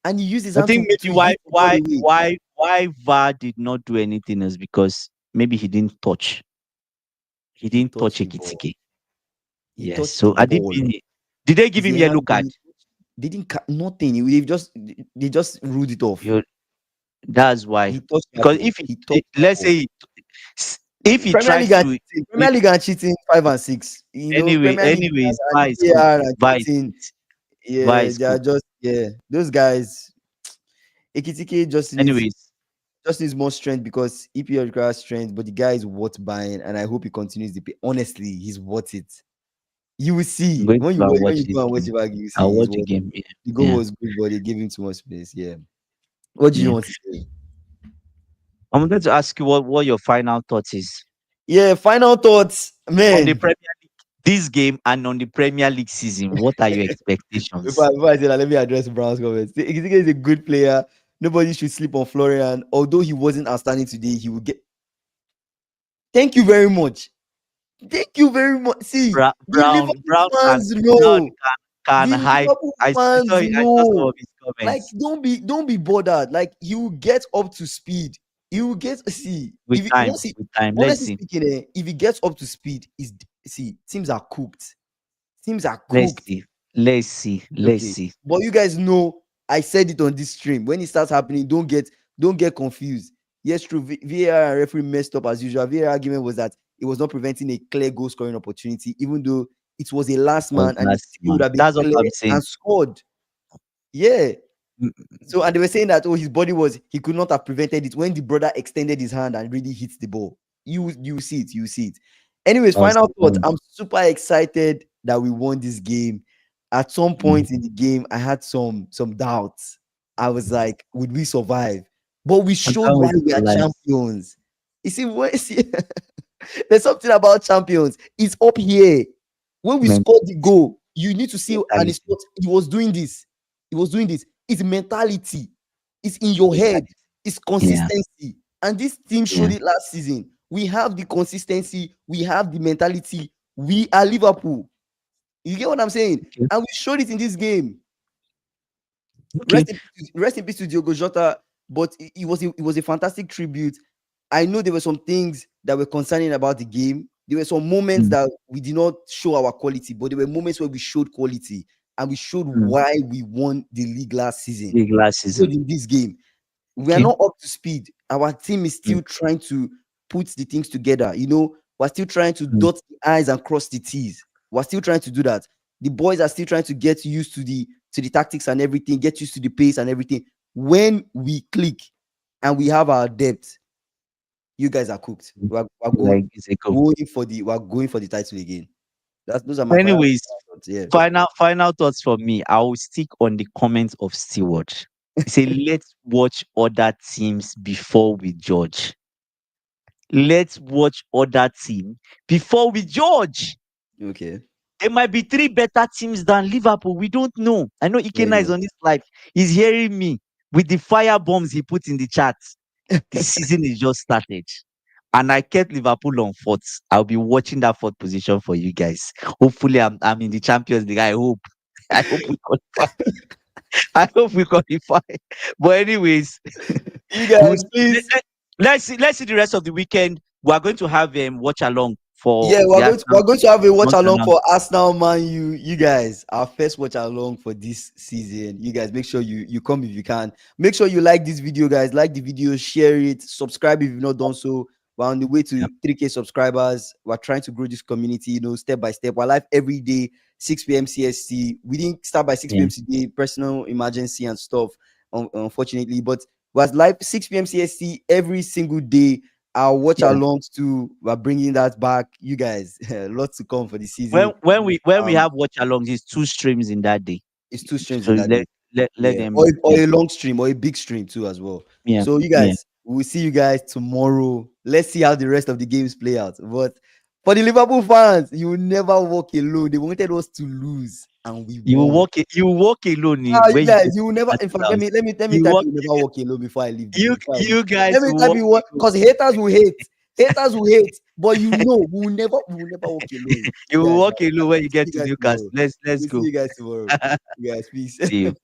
and he used his I hand think to maybe hit the ball away. why VAR did not do anything is because maybe he didn't touch. He He didn't touch touched the ball. Ekitike. He Yes. touched the So I didn't ball. mean it. Did they give Is him the yellow hand card? really? They didn't nothing. They just ruled it off. You, that's why. He touched that Because ball. if He touched that let's ball. say if he Premier tries League and to cheating. Premier League and cheating 5 and 6. Premier League anyways, VAR and is good. VAR and VAR is cheating. good. VAR Yeah, is they are good. just those guys. Ekitike just needs Anyways, just needs more strength because EPL requires strength, but the guy is worth buying, and I hope he continues the pay. Honestly, he's worth it. You will I'm see going when to you go and when watch you this go and watch game. the back, you I'll see he's watch the worth it. game. Yeah. The goal Yeah. was good, but they gave him too much space. Yeah. What do you Yeah. want to say? I wanted to ask you what your final thoughts is Yeah, final thoughts, on the man. Premier League, this game, and on the Premier League season. What are your expectations? Before I say that, let me address Brown's comments. Ekitike is a good player. Nobody should sleep on Florian. Although he wasn't outstanding today, he will get. Thank you very much. Thank you very much. See, the Liverpool fans Brown know. can The hype. Liverpool fans I saw some know. of his Like, comments don't be bothered. Like, he will get up to speed. He will get see with if he, time. once he With time, let's honestly see. speaking, if he gets up to speed, is see teams are cooked. Teams are Let's cooked. see. Let's see. Let's Okay. see. But you guys know I said it on this stream. When it starts happening, don't get confused. Yes, true. VAR and referee messed up as usual. VAR argument was that it was not preventing a clear goal scoring opportunity, even though it was a last Was man and it last still would month. have been That's what clear I'm saying. and scored. Yeah. Mm, So and they were saying that his body was he could not have prevented it when the brother extended his hand and really hit the ball. You see it, you see it. Anyways, that was final the thought. point. I'm super excited that we won this game. At some Mm. point in the game, I had some doubts. I was like, would we survive? But we I showed can't why wait we for are life. champions. You see, there's something about champions. It's up here. When we Men- scored the goal, you need to see, and it's Mentality. not, he was doing this. He was doing this. It's mentality. It's in your head. Mentality. It's Yeah. consistency. And this team showed Yeah. it last season. We have the consistency. We have the mentality. We are Liverpool. You get what I'm saying? Okay. And we showed it in this game. Okay. Rest in peace to Diogo Jota. But it was a fantastic tribute. I know there were some things that were concerning about the game. There were some moments Mm. that we did not show our quality, but there were moments where we showed quality and we showed Mm. why we won the league last season. Big last Showed season. in this game. We are Okay. not up to speed. Our team is Mm. still trying to put the things together. We're still trying to Mm. dot the I's and cross the T's. We're still trying to do that. The boys are still trying to get used to the tactics and everything, get used to the pace and everything. When we click and we have our depth, you guys are cooked. We're Like it's a go. going for the title again. Those are my final Anyways, thoughts. Yeah. final thoughts for me. I will stick on the comments of Stewart. He said, let's watch other teams before we judge. Let's watch other team before we judge. Okay. There might be three better teams than Liverpool. We don't know. I know Fair Ikena is enough. on this live. He's hearing me with the fire bombs he put in the chat. This season is just started. And I kept Liverpool on fourth. I'll be watching that fourth position for you guys. Hopefully, I'm in the Champions League. I hope. I hope we qualify. I hope we qualify. But anyways, You we'll guys, see. please. Let's see the rest of the weekend. We are going to have watch along for Yeah, the we're Arsenal going to have a watch along Arsenal. for Arsenal, Man You guys, our first watch along for this season. You guys, make sure you come if you can. Make sure you like this video, guys. Like the video, share it, subscribe if you've not done so. We're on the way Yeah. to 3K subscribers. We're trying to grow this community, step by step. We're live every day, 6 p.m. CST. We didn't start by 6 Yeah. p.m. today, personal emergency and stuff, unfortunately. But was live 6 p.m. CST every single day. Our watch Yeah. alongs too. We're bringing that back. You guys, lots to come for the When season. when we Um, have watch alongs, it's two streams in that day. it's two streams So in that day. let Yeah, them. or a long stream or a big stream too as well. Yeah. So you Yeah. guys, we'll see you guys tomorrow. Let's see how the rest of the games play out. But for the Liverpool fans, you will never walk alone. They wanted us to lose, and we You will won. walk alone You when you guys, get you to will never. that In fact, let house. me let me let me You type walk you will never walk alone before I leave the you before I leave. you guys Let me will type walk you what alone. because haters will hate. Haters will hate, but we will never walk alone. You You will guys, walk alone when you we'll see get you to guys Newcastle. tomorrow. Let's We'll see go. you guys tomorrow. You guys, peace. See you.